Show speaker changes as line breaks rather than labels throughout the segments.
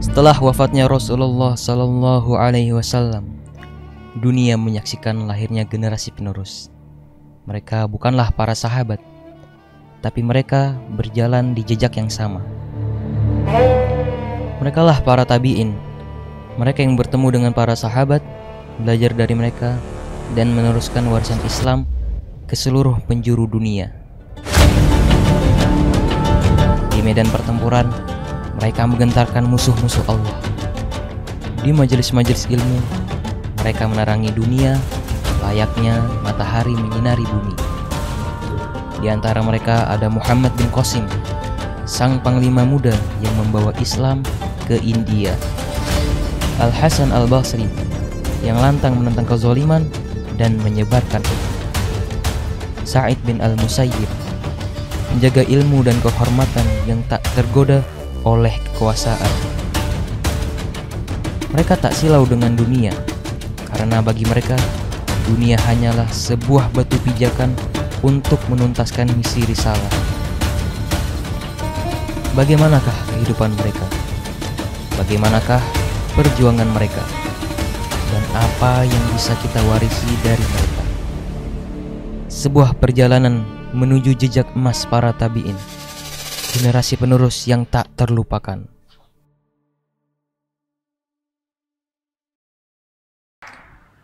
Setelah wafatnya Rasulullah Sallallahu Alaihi Wasallam, dunia menyaksikan lahirnya generasi penerus. Mereka bukanlah para sahabat, tapi mereka berjalan di jejak yang sama. Merekalah para tabi'in, mereka yang bertemu dengan para sahabat, belajar dari mereka, dan meneruskan warisan Islam ke seluruh penjuru dunia. Di medan pertempuran, mereka menggentarkan musuh-musuh Allah. Di majelis-majelis ilmu, mereka menerangi dunia layaknya matahari menyinari bumi. Di antara mereka ada Muhammad bin Qasim, sang panglima muda yang membawa Islam ke India. Al-Hasan Al-Basri, yang lantang menentang kezaliman dan menyebarkan hikmah. Sa'id bin Al-Musayyib, menjaga ilmu dan kehormatan yang tak tergoda oleh kekuasaan. Mereka tak silau dengan dunia, karena bagi mereka dunia hanyalah sebuah batu pijakan untuk menuntaskan misi risalah. Bagaimanakah kehidupan mereka? Bagaimanakah perjuangan mereka? Dan apa yang bisa kita warisi dari mereka? Sebuah perjalanan menuju jejak emas para tabi'in, generasi penerus yang tak terlupakan.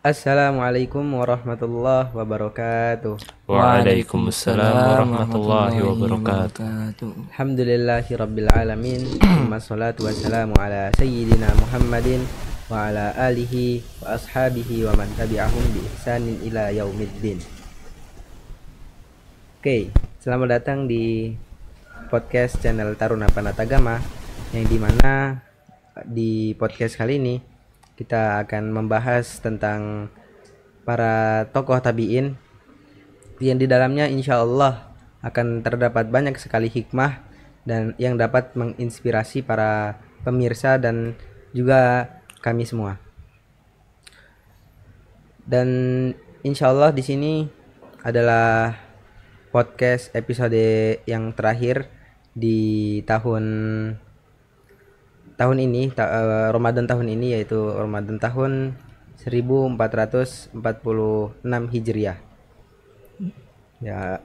Assalamualaikum warahmatullahi wabarakatuh.
Waalaikumsalam warahmatullahi wabarakatuh.
Alhamdulillahi rabbil alamin. Wassalatu wassalamu ala sayyidina Muhammadin wa ala alihi wa ashabihi wa man tabi'ahum bi ihsanin ila yaumiddin. Oke, selamat datang di podcast channel Taruna Panatagama, yang dimana di podcast kali ini kita akan membahas tentang para tokoh tabi'in yang di dalamnya insya Allah akan terdapat banyak sekali hikmah dan yang dapat menginspirasi para pemirsa dan juga kami semua. Dan insya Allah di sini adalah podcast episode yang terakhir di tahun ini, Ramadan tahun ini, yaitu Ramadan tahun 1446 Hijriah. Ya,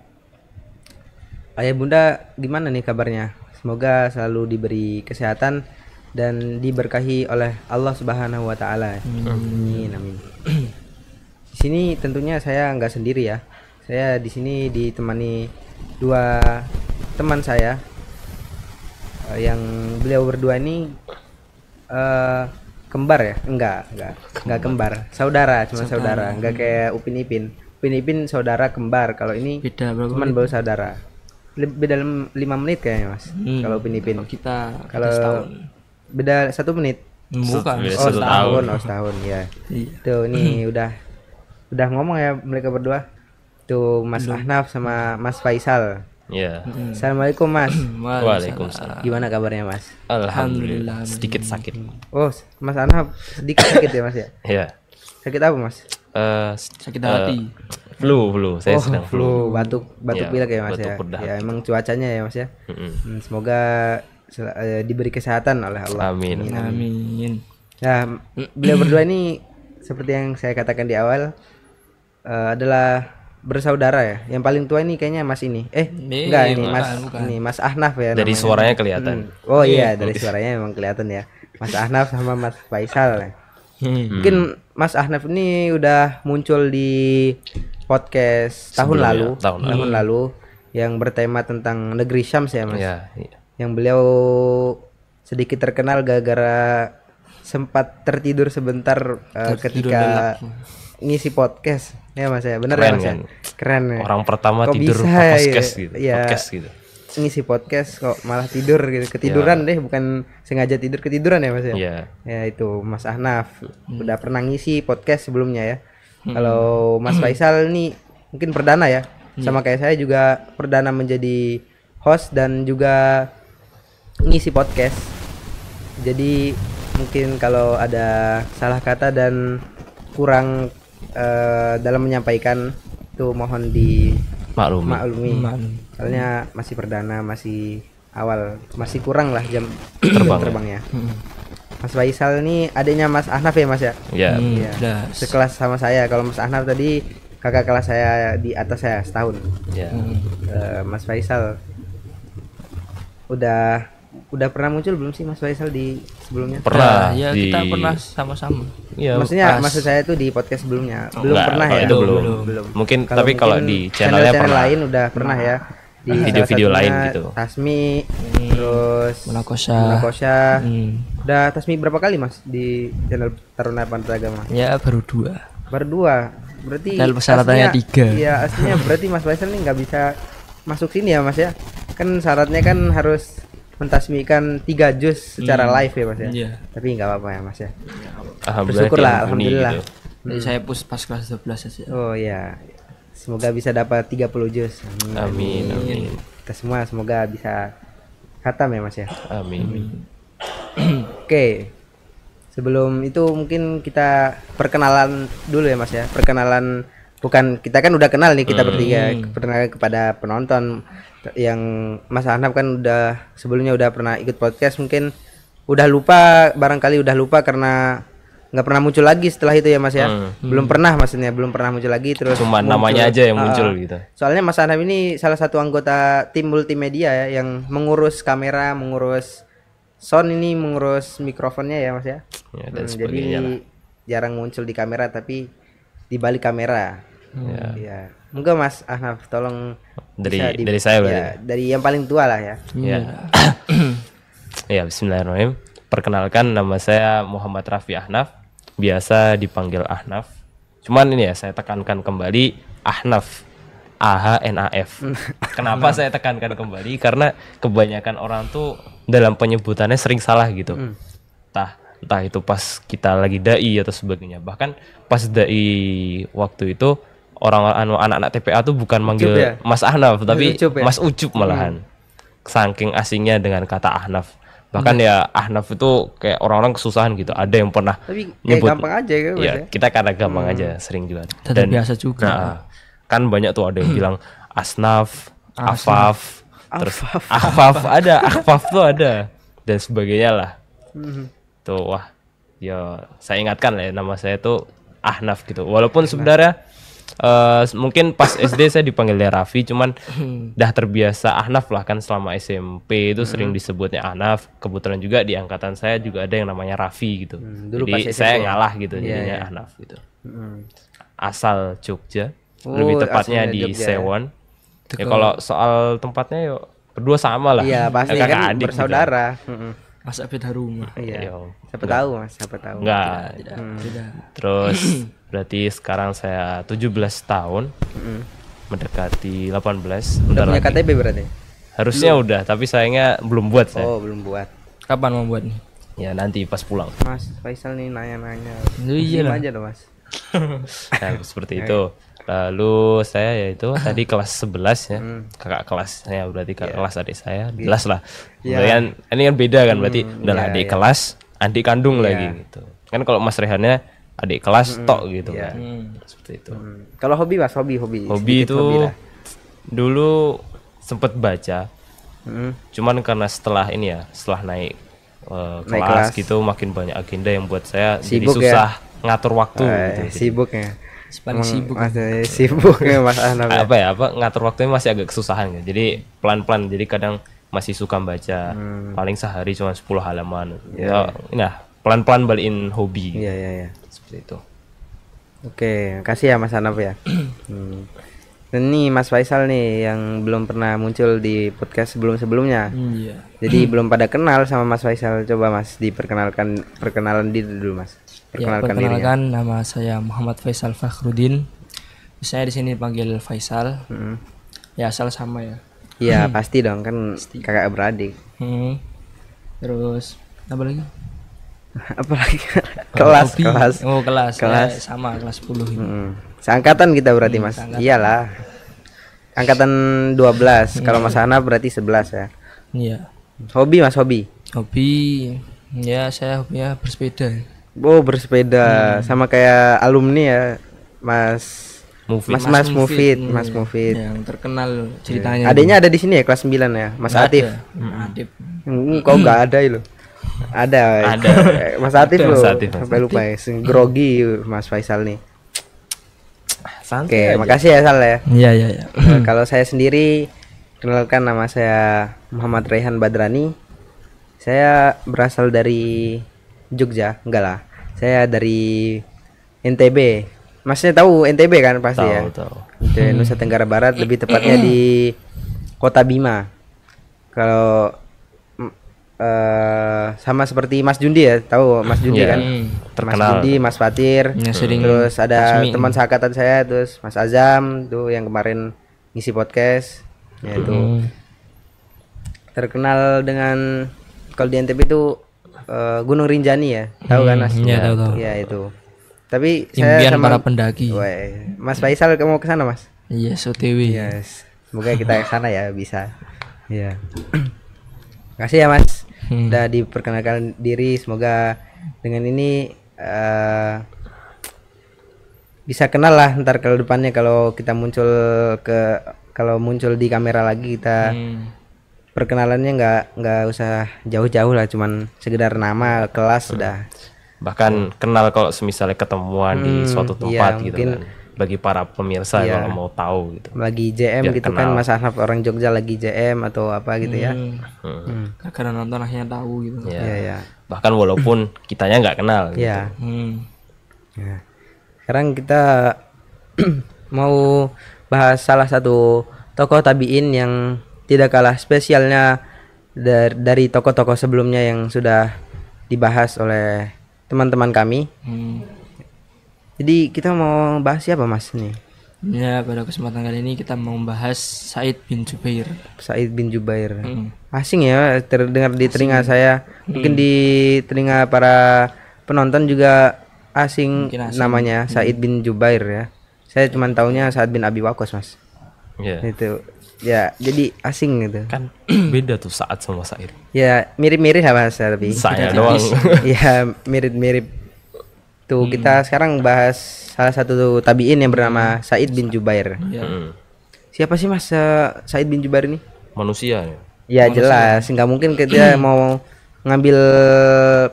ayah bunda gimana nih kabarnya? Semoga selalu diberi kesehatan dan diberkahi oleh Allah Subhanahu wa taala. Amin, amin. Di sini tentunya saya nggak sendiri ya. Saya di sini ditemani dua teman saya, yang beliau berdua ini kembar ya? Enggak kembar. Saudara, cuma saudara. Enggak kayak Upin Ipin. Upin Ipin saudara kembar. Kalau ini
Beda berapa
cuman
menit?
baru saudara. Beda 5 menit kayaknya, Mas. Kalau Upin Ipin. Kalau
setahun.
beda 1 menit.
Bukan.
Oh,
Satu
setahun.
tahun.
Oh, setahun ya.
Iya.
Tuh, nih udah ngomong ya mereka berdua. Tuh Mas Ahnaf sama Mas Faisal.
Ya.
Assalamualaikum Mas.
Waalaikumsalam.
Gimana kabarnya Mas?
Alhamdulillah. Sedikit sakit.
Oh, Mas Ahnaf sedikit sakit ya Mas ya?
Ya.
Sakit apa Mas?
Sakit hati. Flu. Saya sedang flu.
batuk
Ya,
pilek ya Mas
batuk
ya.
berdahak.
Ya emang cuacanya ya Mas ya. Semoga diberi kesehatan oleh Allah.
Amin.
Amin. Nah, beliau berdua ini seperti yang saya katakan di awal adalah bersaudara ya. Yang paling tua ini kayaknya Mas ini. Enggak, ini Mas
bukan.
ini Mas Ahnaf ya
Dari
namanya.
suaranya kelihatan.
Oh iya, dari suaranya memang kelihatan ya. Mas Ahnaf sama Mas Faisal ya. Mungkin Mas Ahnaf ini udah muncul di podcast tahun lalu yang bertema tentang negeri Syams ya Mas.
Ya.
Yang beliau sedikit terkenal gara-gara sempat tertidur sebentar ketika ngisi podcast ya Mas ya. Bener ya
Keren
Mas
kan?
ya? Keren ya.
Orang pertama
Kok
tidur
bisa
podcast
ya?
gitu.
Iya.
Podcast gitu.
Ngisi podcast kok malah tidur gitu. Ketiduran deh, bukan sengaja tidur, ketiduran ya Mas ya.
Iya.
Ya itu Mas Ahnaf udah pernah ngisi podcast sebelumnya ya. Kalau Mas Faisal nih mungkin perdana ya. Sama kayak saya juga perdana menjadi host dan juga ngisi podcast. Jadi mungkin kalau ada salah kata dan kurang dalam menyampaikan itu mohon maklumi. Soalnya masih perdana, masih awal, masih kurang lah jam terbangnya. Mas Faisal ini adiknya Mas Ahnaf ya Mas ya?
Ya.
Iya. Sekelas sama saya. Kalau Mas Ahnaf tadi kakak kelas saya di atas saya setahun.
Ya.
Mas Faisal udah pernah muncul belum sih Mas Faisal di sebelumnya?
Pernah.
Ya
di...
kita pernah sama-sama.
Ya,
Maksudnya maksud saya tuh di podcast sebelumnya belum
enggak,
pernah
kalau
ya?
itu belum. Mungkin tapi kalau di channelnya
channel
pernah.
lain udah pernah ya. Di
Video-video
salah
lain
satunya
gitu.
Tasmi, terus
Munakosha.
Udah Tasmi berapa kali Mas di channel Taruna Pantai Agama?
Ya baru 2.
Baru 2. Berarti
Dan persyaratannya
aslinya-
3.
Iya, aslinya berarti Mas Faisal nih nggak bisa masuk sini ya Mas ya? Kan syaratnya kan harus mentasmikan 3 juz secara live ya Mas ya?
Iya.
Tapi nggak apa-apa ya Mas ya?
Alhamdulillah
Bersyukurlah,
diampuni
alhamdulillah.
gitu.
Jadi saya pas kelas 12 aja.
Oh iya. Semoga bisa dapat 30 juz.
Amin, amin.
Kita semua semoga bisa khatam ya Mas ya.
Amin.
Oke. Sebelum itu mungkin kita perkenalan dulu ya Mas ya. Perkenalan bukan kita kan udah kenal nih kita bertiga. Perkenalan kepada penonton yang Mas Ahnaf kan udah sebelumnya udah pernah ikut podcast, mungkin udah lupa, barangkali udah lupa karena nggak pernah muncul lagi setelah itu ya Mas ya. Belum pernah belum pernah muncul lagi, terus
Cuma
muncul.
namanya aja yang muncul gitu.
Soalnya Mas Ahnaf ini salah satu anggota tim multimedia ya, yang mengurus kamera, mengurus sound ini, mengurus mikrofonnya ya Mas ya.
Ya, dan
Jadi
sebagainya lah.
jarang muncul di kamera tapi di balik kamera. Ya. Moga Mas Ahnaf tolong
Dari
bisa
dari saya berarti.
ya, dari yang paling tua lah ya.
Ya. Ya, bismillahirrahmanirrahim. Perkenalkan, nama saya Muhammad Raffi Ahnaf, biasa dipanggil Ahnaf. Cuman ini ya saya tekankan kembali Ahnaf, AHNAF. Kenapa saya tekankan kembali? Karena kebanyakan orang tuh dalam penyebutannya sering salah gitu. Entah itu pas kita lagi dai atau sebagainya. Bahkan pas dai waktu itu anak-anak TPA tuh bukan manggil
ya?
Mas Ahnaf tapi
Ucup ya?
Mas Ucup malahan. Saking asingnya dengan kata Ahnaf. Bahkan ya Ahnaf itu kayak orang-orang kesusahan gitu. Ada yang pernah
Tapi kayak
nyebut
gampang aja kan Mas
ya,
ya.
kita karena gampang aja sering juga.
Dan biasa juga.
Nah, kan banyak tuh ada yang bilang Asnaf, Afaf, terus Afaf ada, Afaf tuh ada dan sebagainya lah. Tuh wah, ya saya ingatkan lah ya, nama saya tuh Ahnaf gitu. Walaupun sebenarnya mungkin pas SD saya dipanggilnya Raffi, cuman dah terbiasa Ahnaf lah kan selama SMP itu sering disebutnya Ahnaf. Kebetulan juga di angkatan saya juga ada yang namanya Raffi gitu.
Dulu pas
Jadi
SMP
saya
ya?
ngalah gitu jadinya Ahnaf gitu. Asal Jogja, lebih tepatnya
aslinya
di
Jogja.
Sewon. Ya kalau soal tempatnya yuk berdua sama lah.
Iya pasti
Kakak
kan
adik
bersaudara.
Masa beda rumah.
Iya.
Yo.
Siapa tahu Mas, siapa tahu.
Enggak.
Tidak.
Terus berarti sekarang saya 17 tahun. Mendekati 18.
Udah
Bentar
punya
lagi.
KTP berarti?
Harusnya udah, tapi sayangnya belum buat saya.
Oh, belum buat.
Kapan mau buat nih?
Ya nanti pas pulang.
Mas Faisal nih nanya-nanya.
Iya
Diem
lah.
aja dong Mas.
Nah, seperti itu. Lalu saya yaitu tadi kelas 11 ya. Kakak kelasnya berarti kakak kelas adik saya. Jelas lah. Kemudian ini kan beda kan berarti udahlah adik kelas, adik kandung lagi gitu. Kan kalau Mas Rehannya adik kelas tok gitu kan. Seperti itu.
Kalau hobi Mas, hobi.
Hobi
Sedikit
itu
hobi lah.
dulu sempet baca.
Mm.
Cuman karena setelah ini ya, setelah naik
Naik
kelas
kelas.
gitu makin banyak agenda yang buat saya jadi
Sibuk ya?
susah ngatur waktu gitu. Jadi,
Sibuk ya.
Paling sibuk.
Mas sibuk ya Mas Ahnaf. Ya.
apa ngatur waktunya masih agak kesusahan gitu. Jadi pelan-pelan, jadi kadang masih suka baca paling sehari cuma 10 halaman. Ya, nah, pelan-pelan balikin hobi.
Iya, iya.
Seperti itu.
Oke, kasih ya Mas Ahnaf ya. Dan nih Mas Faisal nih yang belum pernah muncul di podcast sebelum-sebelumnya.
Iya.
Jadi belum pada kenal sama Mas Faisal. Coba Mas perkenalan diri dulu Mas.
Ya,
Perkenalkan dirinya.
perkenalkan nama saya Muhammad Faisal Fakhrudin. Saya di sini dipanggil Faisal. Ya asal sama ya.
Iya, pasti dong kan kakak beradik.
Terus apa lagi?
Apalagi kelas.
Oh kelas.
Kelas.
Ya, sama kelas 10 ini.
Seangkatan kita berarti Mas. Iyalah. Angkatan 12. Kalau Mas Ahnaf berarti 11 ya.
Iya.
Hobi Mas, hobi.
Hobi ya saya hobinya bersepeda.
Oh, bersepeda sama kayak alumni ya. Mas
Mufid.
Mas Mufid, Mas Mufid.
Yang terkenal ceritanya.
Adanya ada di sini ya kelas 9 ya, Mas
Nggak
Atif.
ada. Adip.
Kok enggak ada itu? Ada.
Ada.
Mas Atif loh.
Mas Atif, Mas
Sampai lupa ya. Grogi Mas Faisal nih.
Santai
Oke,
aja.
makasih ya Sal ya.
Iya iya iya.
Kalau saya sendiri, kenalkan nama saya Muhammad Raihan Badrani. Saya berasal dari Jogja, enggak lah. Saya dari NTB. Masnya tahu NTB kan pasti ya?
Tahu.
Itu Nusa Tenggara Barat, lebih tepatnya di Kota Bima. Kalau sama seperti Mas Jundi ya, tahu Mas Jundi
Iya,
kan? Mas
terkenal.
Jundi, Mas Fatir,
Yang sering
terus ada
resmi.
teman seangkatan saya, terus Mas Azam tuh yang kemarin ngisi podcast, yaitu terkenal dengan kalau di NTB itu Gunung Rinjani ya, tahu kan Mas?
Iya, tahu.
Ya itu. Tapi saya
Impian
sama
para pendaki.
Weh, Mas Faisal mau ke sana Mas?
Iya, OTW.
Yes. Semoga kita ke sana ya bisa. Iya. Makasih ya Mas. Udah diperkenalkan diri. Semoga dengan ini bisa kenal lah ntar ke depannya kalau kita kalau muncul di kamera lagi kita perkenalannya nggak usah jauh-jauh lah, cuman sekedar nama kelas sudah.
Bahkan kenal kalau semisalnya ketemuan di suatu tempat
iya,
gitu
mungkin.
kan. Bagi para pemirsa
Iya.
kalau mau tahu gitu.
Lagi JM
Biar
gitu kan,
kenal.
Mas Ahnaf orang Jogja lagi JM atau apa gitu ya.
Karena nonton akhirnya tahu gitu.
Ya.
Iya ya.
Bahkan walaupun kitanya nggak kenal gitu.
Iya.
Ya.
Sekarang kita mau bahas salah satu tokoh tabiin yang tidak kalah spesialnya dari tokoh-tokoh sebelumnya yang sudah dibahas oleh teman-teman kami. Jadi kita mau bahas siapa Mas nih?
Ya, pada kesempatan kali ini kita mau membahas Said bin Jubair.
Said bin Jubair. Asing ya, terdengar di telinga saya. Mungkin di telinga para penonton juga asing,
Mungkin asing.
namanya Said bin Jubair ya. Saya cuma taunya Sa'ad bin Abi Waqqas Mas.
Iya.
Itu ya, jadi asing gitu.
Kan beda tuh Saat sama Said.
Ya mirip-mirip ya Mas tapi.
Saya doang.
Ya mirip-mirip. Tuh kita sekarang bahas salah satu tabiin yang bernama Said bin Jubair.
Mm.
Siapa sih Mas Said bin Jubair ini?
Manusia ya.
Ya jelas, nggak mungkin kita mau ngambil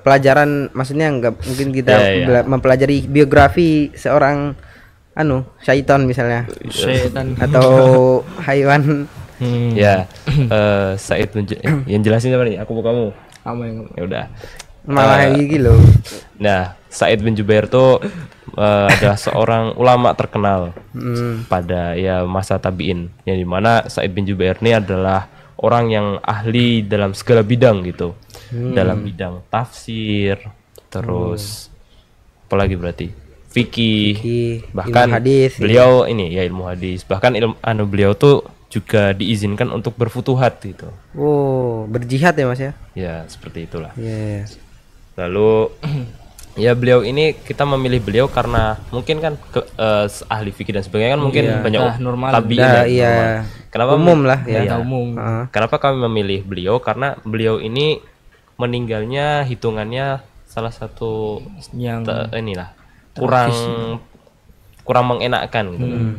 pelajaran, maksudnya nggak mungkin kita
Ya, ya.
mempelajari biografi seorang syaitan misalnya
Setan.
atau hewan.
Ya. Said yang jelasin apa nih? Aku mau kamu.
Kamu yang
Ya udah.
Malah gigi loh.
Nah, Said bin Jubair tuh adalah seorang ulama terkenal pada ya masa tabiin, yang dimana Said bin Jubair ini adalah orang yang ahli dalam segala bidang gitu, dalam bidang tafsir, terus apalagi berarti fikih,
Fikih,
bahkan
ilmu hadis,
beliau ini ya ilmu hadis, bahkan beliau tuh juga diizinkan untuk berfutuhat gitu.
Oh, berjihad ya Mas ya?
Ya seperti itulah.
Iya.
Lalu ya beliau ini kita memilih beliau karena mungkin kan ahli fikih dan sebagainya kan mungkin banyak
normal.
tabiin
Nah,
ya,
iya.
normal. Kenapa
Umum lah ya.
Iya.
umum.
Heeh.
Kenapa kami memilih beliau? Karena beliau ini meninggalnya hitungannya salah satu
Yang
inilah kurang mengenakkan gitu.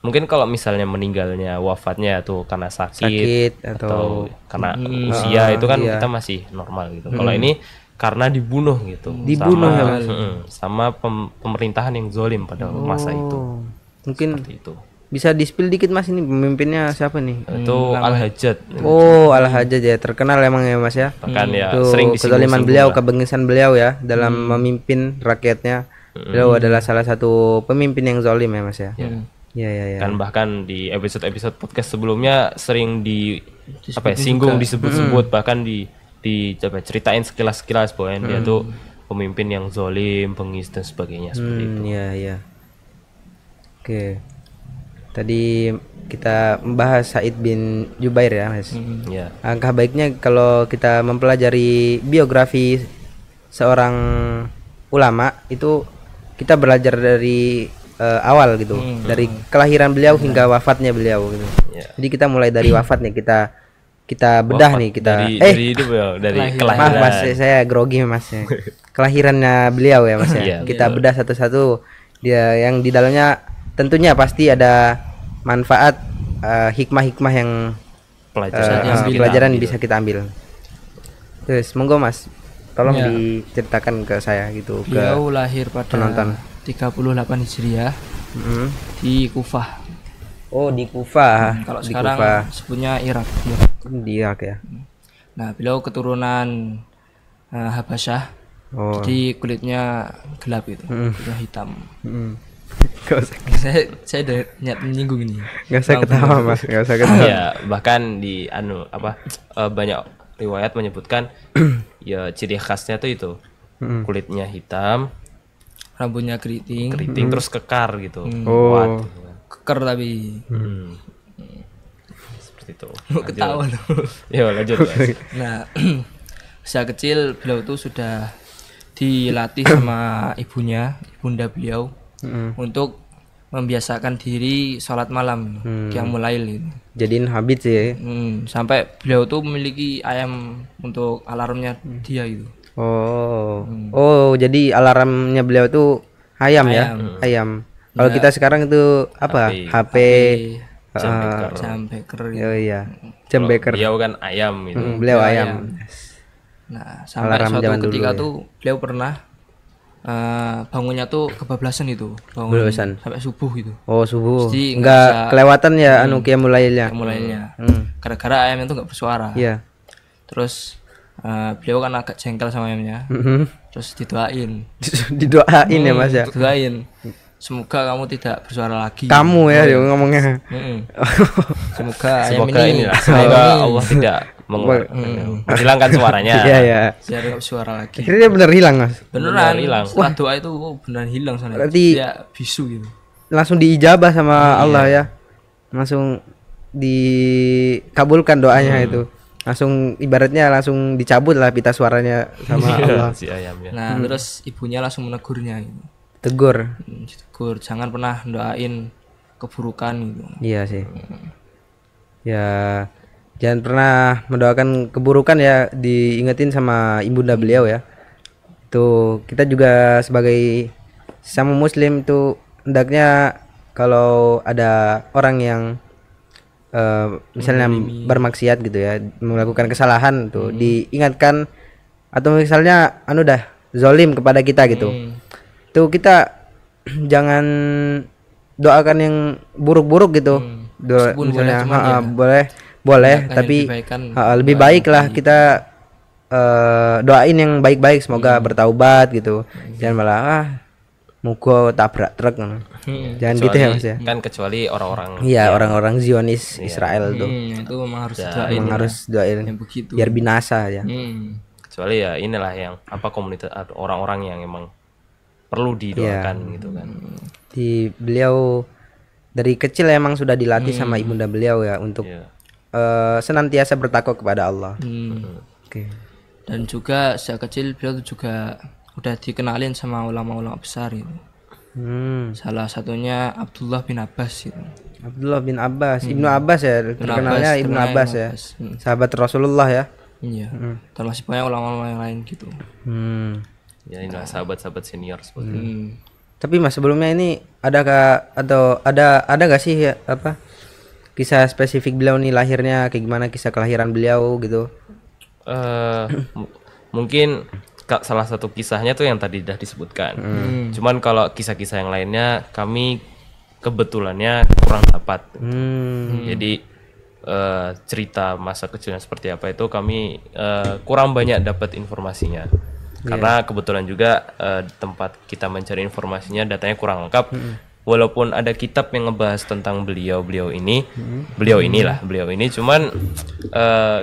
Mungkin kalau misalnya meninggalnya wafatnya tuh karena sakit
atau
karena usia itu kan
iya.
kita masih normal gitu. Kalau ini karena dibunuh gitu.
Dibunuh
sama,
ya, Mas?
sama pemerintahan yang zalim pada masa itu.
Oh, mungkin
Seperti itu.
bisa di-spill dikit Mas, ini pemimpinnya siapa nih?
Itu Al-Hajjaj.
Oh, Al-Hajjaj ya, terkenal emang ya Mas ya.
Bahkan ya
Itu
sering
kezaliman
disinggung-singgung
beliau,
lah.
kebengisan beliau ya dalam memimpin rakyatnya. Beliau adalah salah satu pemimpin yang zalim ya Mas ya. Iya.
Kan bahkan di episode podcast sebelumnya sering disebut-sebut bahkan ceritain sekilas-sekilas bahwa dia tuh pemimpin yang zalim, bengis dan sebagainya seperti itu.
Iya. Oke. Tadi kita membahas Said bin Jubair ya Mas.
Ya.
Angka baiknya kalau kita mempelajari biografi seorang ulama itu kita belajar dari awal gitu, dari kelahiran beliau hingga wafatnya beliau gitu.
Ya.
Jadi kita mulai dari wafatnya kita bedah nih kita.
Dari hidup ya, dari
Maaf
kelahiran.
Mas, saya grogi Mas ya. Kelahirannya beliau ya Mas ya.
Iya,
Kita bedah satu-satu. Dia yang di dalamnya tentunya pasti ada manfaat, hikmah-hikmah yang
Pelajaran
pelajaran bisa kita ambil. Terus monggo Mas, tolong
Ya.
diceritakan ke saya gitu ke
Beliau lahir pada
penonton.
38 Hijriah
Mm.
di Kufah.
Oh di Kufah,
Kalau
di
sekarang
Kufah
sebutnya Irak.
di Irak ya.
Nah, beliau keturunan Habasyah.
Oh.
Jadi kulitnya gelap itu, kulitnya hitam.
Mm. Gak usah,
saya udah niat menyinggung ini.
gak usah
Bang,
ketawa Mas, gak usah ketawa.
Ya, bahkan di banyak riwayat menyebutkan ya ciri khasnya tuh itu. Kulitnya hitam,
Rambutnya keriting,
keriting terus kekar gitu.
Oh.
Kuat gitu kan.
keker tapi
Seperti itu.
mau ketawa loh.
Ya, lanjut. Mas.
Nah, sejak kecil beliau tuh sudah dilatih sama ibunya, ibunda beliau untuk membiasakan diri sholat malam, qiyamul lail itu.
Jadiin habit sih.
Sampai beliau tuh memiliki ayam untuk alarmnya dia itu.
Oh. Oh, jadi alarmnya beliau tuh ayam ya? Ayam. Kalau kita sekarang itu apa? HP.
Jam beker.
Jam beker gitu.
Oh iya. Jam beker.
Beliau kan ayam gitu.
Beliau ayam.
Nah, sampai
Alarm
suatu
zaman dulu
ketika
ya.
tuh beliau pernah bangunnya tuh kebablasan itu, bangun
Kebablasan.
sampai subuh gitu.
Oh, subuh.
Jadi nggak
Enggak
bisa-
kelewatan ya anu qiyamul lailnya.
Mulainya gara-gara ayamnya tuh nggak bersuara.
Iya.
Terus beliau kan agak jengkel sama ayamnya.
Mhm.
Terus didoain,
Didoain ya Mas ya.
didoain. Semoga kamu tidak bersuara lagi.
Kamu ya dia ngomongnya.
Semoga ayam
Semoga
ini
inilah, semoga Allah tidak menghilangkan suaranya.
Iya ya.
biar nggak bersuara lagi.
Akhirnya dia bener hilang Mas.
Beneran
hilang.
Setelah doa itu beneran hilang sana.
Berarti-
Dia bisu gitu.
Langsung diijabah sama Allah ya. Langsung dikabulkan doanya itu. Langsung ibaratnya langsung dicabut lah pita suaranya sama Allah.
Si ayamnya.
Nah, terus ibunya langsung menegurnya gitu.
Tegur.
Ditegur, jangan pernah doain keburukan gitu.
Iya sih. Ya, jangan pernah mendoakan keburukan ya, diingetin sama ibunda beliau ya. Tuh, kita juga sebagai sesama muslim tuh hendaknya kalau ada orang yang misalnya bermaksiat gitu ya, melakukan kesalahan tuh diingatkan, atau misalnya anu dah zolim kepada kita gitu. Tuh kita jangan doakan yang buruk-buruk gitu.
Meskipun
Misalnya
boleh, cuman ya
boleh
tindakan yang
tapi
dibaikan
lebih
doa
baik
yang
lah kita doain yang baik-baik, semoga bertaubat gitu. Jangan malah mugo tabrak truk. Jangan gitu ya Mas ya.
Kan kecuali orang-orang
Iya, orang-orang Zionis Israel tuh
itu memang harus doain
memang harus doain
yang begitu.
biar binasa ya.
kecuali ya inilah yang komunitas atau orang-orang yang emang perlu didoakan gitu kan.
Di beliau dari kecil emang sudah dilatih sama ibunda beliau ya untuk
Iya.
senantiasa bertakwa kepada Allah. Oke.
Dan juga sejak kecil beliau tuh juga udah dikenalin sama ulama-ulama besar itu. Salah satunya Abdullah bin Abbas itu.
Abdullah bin Abbas, Ibnu Abbas ya, terkenalnya Ibnu Abbas ya. Sahabat Rasulullah ya.
Iya. Dan masih banyak ulama-ulama yang lain gitu.
Ya inilah sahabat-sahabat senior seperti itu.
Tapi Mas sebelumnya ini adakah atau ada gak sih ya, apa kisah spesifik beliau nih lahirnya kayak gimana, kisah kelahiran beliau gitu?
Mungkin salah satu kisahnya tuh yang tadi udah disebutkan. Cuman kalau kisah-kisah yang lainnya kami kebetulannya kurang dapat. Jadi cerita masa kecilnya seperti apa itu kami kurang banyak dapat informasinya. Karena kebetulan juga tempat kita mencari informasinya datanya kurang lengkap. Walaupun ada kitab yang ngebahas tentang beliau ini, beliau ini, cuman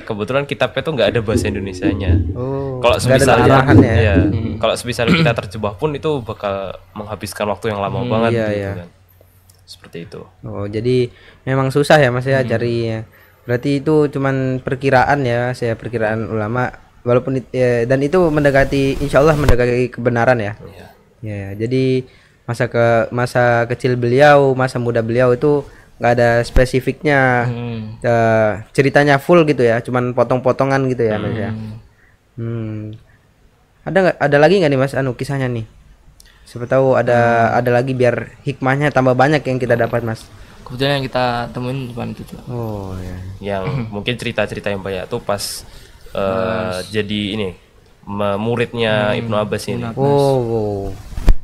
kebetulan kitabnya tuh nggak ada bahasa Indonesianya. Kalau
nggak ada
semisal
terjemahannya ya?
kalau semisal kita terjebak pun itu bakal menghabiskan waktu yang lama banget
iya,
gitu
iya.
kan. Seperti itu.
Oh, jadi memang susah ya Mas ya cari. Berarti itu cuman perkiraan ya, saya perkiraan ulama walaupun dan itu mendekati insyaallah mendekati kebenaran ya.
Iya.
Ya, jadi masa kecil beliau, masa muda beliau itu nggak ada spesifiknya. Ceritanya full gitu ya, cuman potong-potongan gitu ya Mas ya. Ada lagi nggak nih Mas kisahnya nih? Siapa tahu ada lagi biar hikmahnya tambah banyak yang kita dapat Mas.
Kebetulan yang kita temuin cuma itu juga.
Oh ya.
Yang mungkin cerita-cerita yang banyak tuh pas jadi ini muridnya Ibnu Abbas ini
Oh,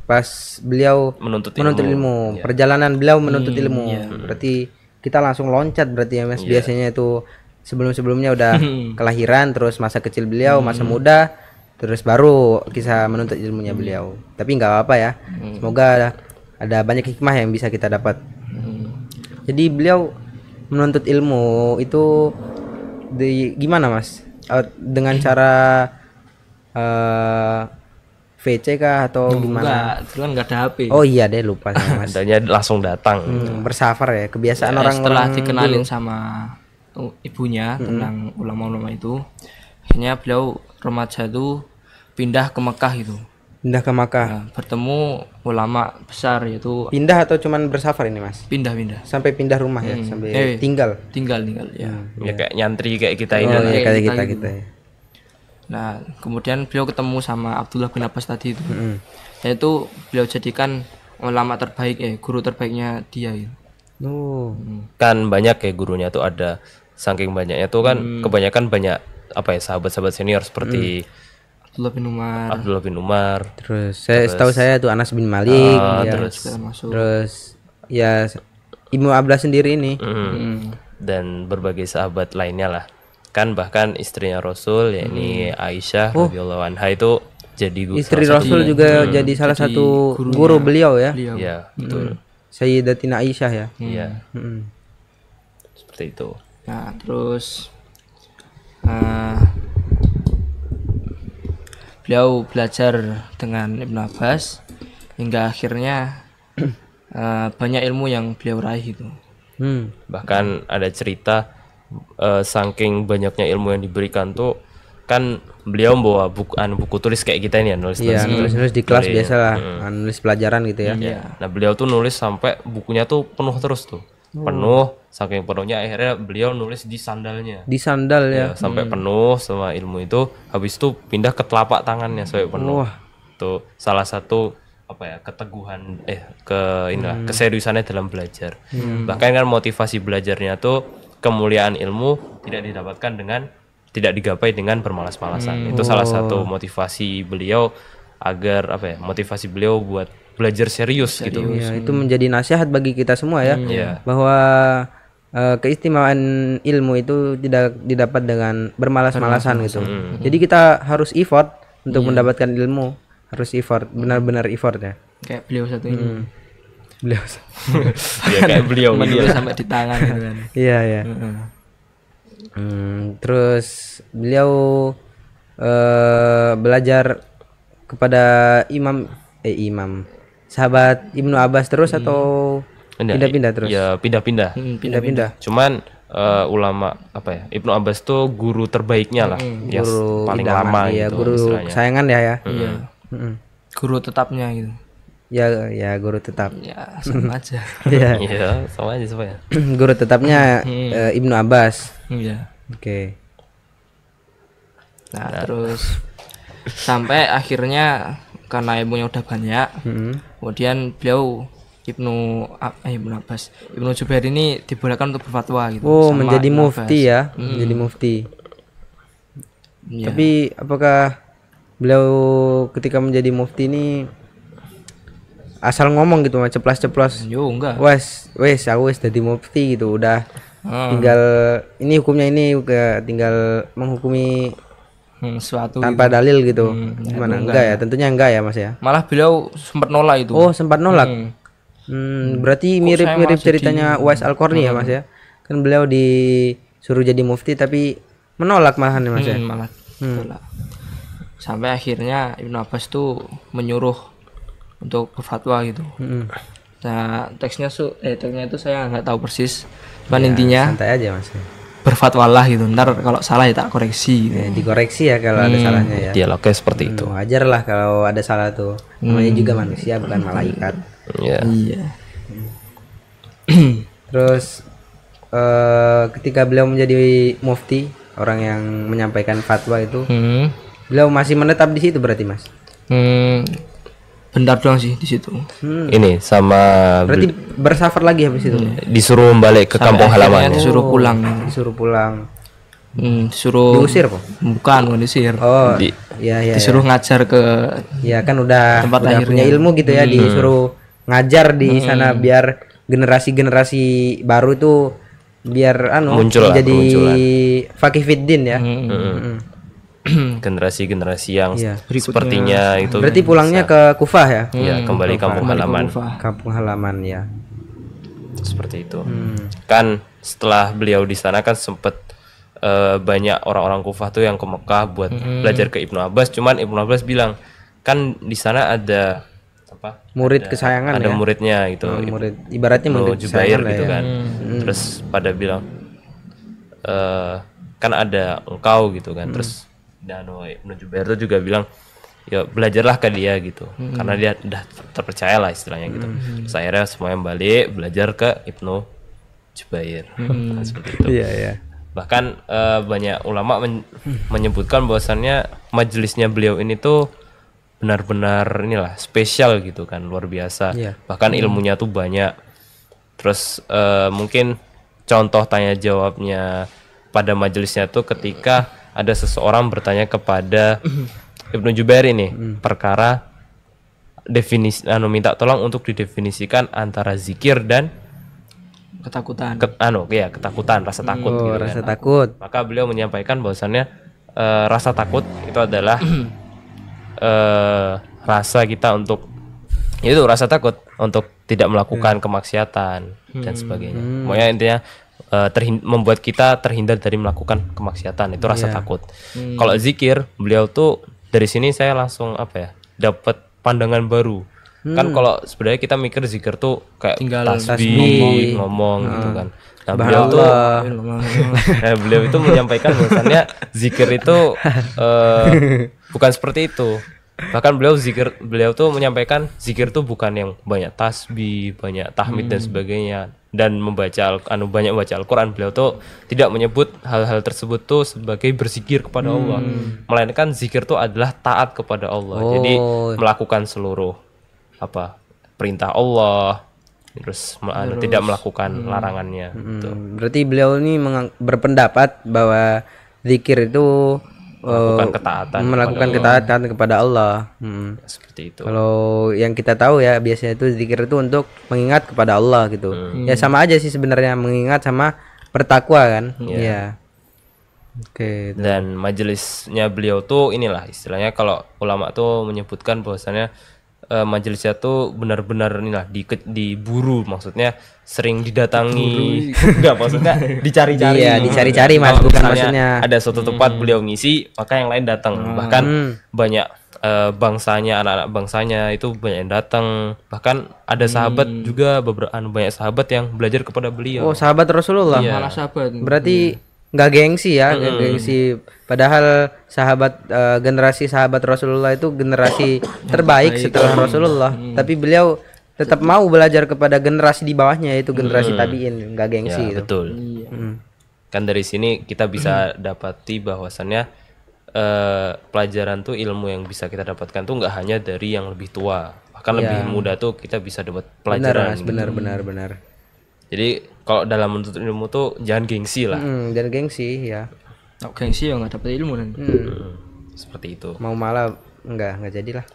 pas beliau
menuntut
ilmu.
Iya.
Perjalanan beliau menuntut ilmu. Berarti kita langsung loncat berarti ya Mas. Biasanya itu sebelum-sebelumnya udah kelahiran, terus masa kecil beliau, masa muda, terus baru kisah menuntut ilmunya beliau. Tapi nggak apa-apa ya. Semoga ada banyak hikmah yang bisa kita dapat. Jadi beliau menuntut ilmu itu gimana Mas? Dengan cara VC kah atau gimana?
Enggak, dulu kan enggak ada HP.
Oh iya deh lupa saya Mas.
adanya langsung datang.
Bersafar ya, kebiasaan
Ya,
orang
setelah dikenalin sama ibunya tentang ulama-ulama itu, akhirnya beliau remaja itu pindah ke Mekah itu.
pindah ke Makkah.
Nah, bertemu ulama besar yaitu
Pindah atau cuman bersafar ini Mas?
pindah-pindah.
Sampai pindah rumah ya, sampai tinggal.
Tinggal ya.
Ya kayak nyantri kayak kita ini.
Oh
lah.
iya
kayak
kayak
kita
kita
gitu.
kita ya.
Nah, kemudian beliau ketemu sama Abdullah bin Abbas tadi itu. Yaitu beliau jadikan ulama terbaik guru terbaiknya dia gitu.
Oh.
Kan banyak ya gurunya tuh ada, saking banyaknya tuh kan kebanyakan banyak apa ya sahabat-sahabat senior seperti
Abdullah bin Umar.
Terus setahu saya tuh Anas bin Malik ya.
Segala masuk.
Terus ya Ibnu Abbas sendiri ini.
dan berbagai sahabat lainnya lah. Kan bahkan istrinya Rasul yakni Aisyah radhiyallahu anha itu jadi
Istri Rasul juga jadi salah satu guru beliau ya.
Beliau.
Ya, betul.
Sayyidatina Aisyah ya.
Iya. Seperti itu.
Nah, terus beliau belajar dengan Ibnu Abbas hingga akhirnya banyak ilmu yang beliau raih itu.
Bahkan ada cerita saking banyaknya ilmu yang diberikan tuh kan beliau membawa buku tulis kayak kita ini ya, nulis
Iya, nulis di kelas biasa lah, nulis pelajaran gitu ya.
Nah beliau tuh nulis sampai bukunya tuh penuh terus tuh, penuh, saking penuhnya akhirnya beliau nulis di sandalnya.
Di sandal ya.
Ya, sampai penuh sama ilmu itu, habis itu pindah ke telapak tangannya sampai penuh. Tuh salah satu apa ya keteguhan keseriusannya dalam belajar. Bahkan kan motivasi belajarnya tuh kemuliaan ilmu tidak digapai dengan bermalas-malasan. Itu salah satu motivasi beliau agar motivasi beliau buat belajar serius gitu.
Ya, itu menjadi nasihat bagi kita semua ya. Bahwa keistimewaan ilmu itu tidak didapat dengan bermalas-malasan gitu. Jadi kita harus effort untuk mendapatkan ilmu, harus effort, benar-benar effort ya.
Kayak beliau satu ini.
Beliau.
Ya kayak beliau
Menulis sampai di tangan gitu kan.
Iya ya. Terus beliau belajar kepada imam sahabat Ibnu Abbas terus atau pindah-pindah terus?
Ya pindah-pindah.
Pindah-pindah.
Cuman ulama Ibnu Abbas tuh guru terbaiknya lah, yang
Guru
paling
idaman,
lama
ya,
gitu
guru
istilahnya.
kesayangan ya.
Iya. Guru tetapnya gitu.
Ya guru tetap.
Ya, sama aja.
Iya.
Iya, sama aja supaya.
Guru tetapnya Ibnu Abbas.
Iya.
Oke.
Nah, terus sampai akhirnya karena ilmunya udah banyak, kemudian beliau Ibnu Jubair ini dibolehkan untuk berfatwa gitu.
Oh,
sama
menjadi
Ibnu
mufti
Abbas.
ya, menjadi mufti.
Iya.
Tapi apakah beliau ketika menjadi mufti ini asal ngomong gitu, ceplas-ceplos?
Yo enggak.
Wes aku wes jadi mufti gitu, udah tinggal ini hukumnya ini tinggal menghukumi
Suatu
tanpa dalil gitu. Gimana? Enggak ya, tentunya enggak ya Mas ya.
malah beliau sempat nolak itu.
Oh, sempat nolak. Berarti mirip-mirip ceritanya Uwais Al-Qarni ya Mas ya. Kan beliau disuruh jadi mufti tapi menolak malahan ya Mas ya.
Malah tolak. Sampai akhirnya Ibnu Abbas tuh menyuruh untuk berfatwa gitu. Nah, teksnya itu saya nggak tahu persis. Cuman intinya
Santai aja Mas.
berfatwalah gitu. Ntar kalau salah ya tak koreksi gitu.
Ya, dikoreksi ya kalau ada salahnya ya.
Dialognya seperti itu.
Wajar lah kalau ada salah tuh. Namanya juga manusia bukan malaikat.
Ya.
Iya.
Terus ketika beliau menjadi mufti, orang yang menyampaikan fatwa itu, beliau masih menetap di situ berarti Mas.
Bentar doang sih di situ.
Ini sama
Berarti bersafar lagi habis itu.
disuruh balik ke kampung halaman.
Disuruh pulang.
Disuruh pulang.
Disuruh
Diusir kok.
bukan diusir.
Oh,
Di-
iya iya.
Disuruh ngajar ke
Ya kan udah
Tempat
punya
lahirnya.
ilmu gitu ya, disuruh ngajar di sana biar generasi-generasi baru itu biar
Muncul lah,
menjadi
kemunculan.
fakih fiddin ya.
generasi-generasi yang
Iya.
sepertinya itu
Berarti pulangnya ke Kufah ya?
ya kembali kampung halaman
Kampung halaman ya.
seperti itu. Kan setelah beliau di sana kan sempet banyak orang-orang Kufah tuh yang ke Mekah buat belajar ke Ibnu Abbas. Cuman Ibnu Abbas bilang kan di sana ada apa?
Murid kesayangan
Ada
ya.
muridnya gitu.
Murid ibaratnya
Ibnu
murid
Jubair
kesayangan lah
gitu
ya.
kan. Terus pada bilang kan ada engkau gitu kan. Terus dan Ibnu Jubair itu juga bilang ya belajarlah ke dia gitu. Karena dia udah terpercaya lah istilahnya gitu. Terus akhirnya semuanya balik belajar ke Ibnu Jubair. Nah, seperti itu.
Iya iya.
Bahkan banyak ulama menyebutkan bahwasannya majelisnya beliau ini tuh benar-benar inilah spesial gitu kan, luar biasa.
Iya.
Bahkan ilmunya tuh banyak. Terus mungkin contoh tanya jawabnya pada majelisnya tuh ketika ada seseorang bertanya kepada Ibnu Jubair ini perkara definisi minta tolong untuk didefinisikan antara zikir dan
ketakutan.
ketakutan, rasa takut
Oh,
gitu
rasa
kan.
takut.
Maka beliau menyampaikan bahwasannya rasa takut itu adalah rasa kita untuk itu rasa takut untuk tidak melakukan kemaksiatan dan sebagainya. Pokoknya intinya membuat kita terhindar dari melakukan kemaksiatan itu rasa takut. Kalau zikir beliau tuh dari sini saya langsung dapat pandangan baru. Kan kalau sebenarnya kita mikir zikir tuh kayak
Tinggal
tasbih, ngomong gitu kan. Nah, beliau tuh beliau itu menyampaikan bahwasannya zikir itu bukan seperti itu. Bahkan beliau tuh menyampaikan zikir tuh bukan yang banyak tasbih, banyak tahmid dan sebagainya dan banyak membaca Al-Qur'an. Beliau tuh tidak menyebut hal-hal tersebut tuh sebagai berzikir kepada Allah, melainkan zikir tuh adalah taat kepada Allah. Jadi melakukan seluruh perintah Allah, terus tidak melakukan larangannya gitu.
Berarti beliau ini berpendapat bahwa zikir itu melakukan ketaatan kepada Allah.
Seperti itu.
Kalau yang kita tahu ya biasanya itu zikir itu untuk mengingat kepada Allah gitu. Ya sama aja sih sebenarnya mengingat sama bertakwa kan. Iya. Oke.
Dan majelisnya beliau tuh inilah istilahnya kalau ulama tuh menyebutkan bahwasannya majelisnya tuh benar-benar inilah diburu, maksudnya sering didatangi. Enggak, maksudnya dicari-cari.
Iya, dicari-cari Mas,
Kalau
bukan
misalnya
maksudnya.
ada suatu tempat beliau ngisi, maka yang lain datang. Bahkan banyak anak-anak bangsanya itu banyak yang datang. Bahkan ada sahabat juga banyak sahabat yang belajar kepada beliau.
Oh, sahabat Rasulullah.
Malah sahabat.
Berarti nggak gengsi ya, nggak gengsi. Padahal generasi sahabat Rasulullah itu generasi terbaik setelah Rasulullah. Tapi beliau tetap mau belajar kepada generasi di bawahnya yaitu generasi tabiin, nggak gengsi
Ya,
gitu.
betul. Kan dari sini kita bisa dapati bahwasannya pelajaran tuh ilmu yang bisa kita dapatkan tuh nggak hanya dari yang lebih tua, bahkan lebih muda tuh kita bisa dapat pelajaran.
Benar.
Jadi kalau dalam menuntut ilmu tuh jangan gengsi lah.
Dan gengsi ya.
Gengsi ya nggak dapet ilmu nanti.
Seperti itu.
Mau malah nggak jadilah.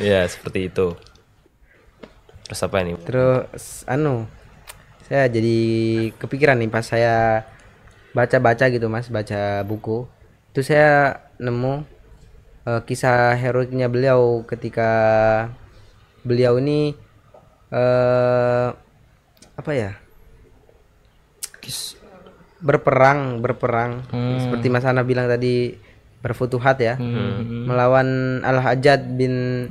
Ya seperti itu. Terus apa ini?
Terus saya jadi kepikiran nih pas saya baca-baca gitu Mas, baca buku. Itu saya nemu kisah heroiknya beliau ketika beliau ini berperang seperti Mas Ana bilang tadi berfutuhat ya, melawan Al-Hajjaj bin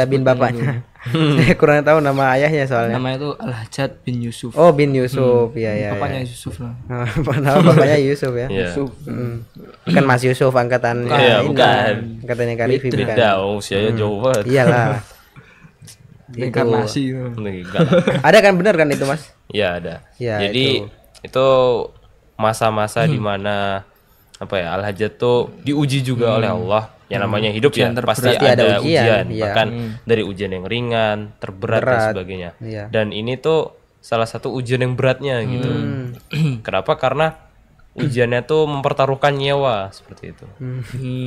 bin bapaknya. Saya kurang tahu nama ayahnya soalnya.
Namanya itu Al-Hajjaj bin Yusuf.
Oh, bin Yusuf. Iya.
Bapaknya Yusuf lah.
Nama bapaknya Yusuf ya.
Yusuf.
Bukan Mas Yusuf angkatan
bukan.
angkatannya Karifi bukan.
Beda, usianya jauh banget.
Iyalah.
Reinkarnasi.
Ada kan, benar kan itu Mas?
Iya ada.
Ya,
jadi itu masa-masa di mana Al-Hajjaj tuh diuji juga oleh Allah. Yang namanya hidup ya pasti ada ujian.
Iya.
Bahkan dari ujian yang ringan, terberat dan sebagainya.
Iya.
Dan ini tuh salah satu ujian yang beratnya gitu. Kenapa? Karena ujiannya tuh mempertaruhkan nyawa seperti itu.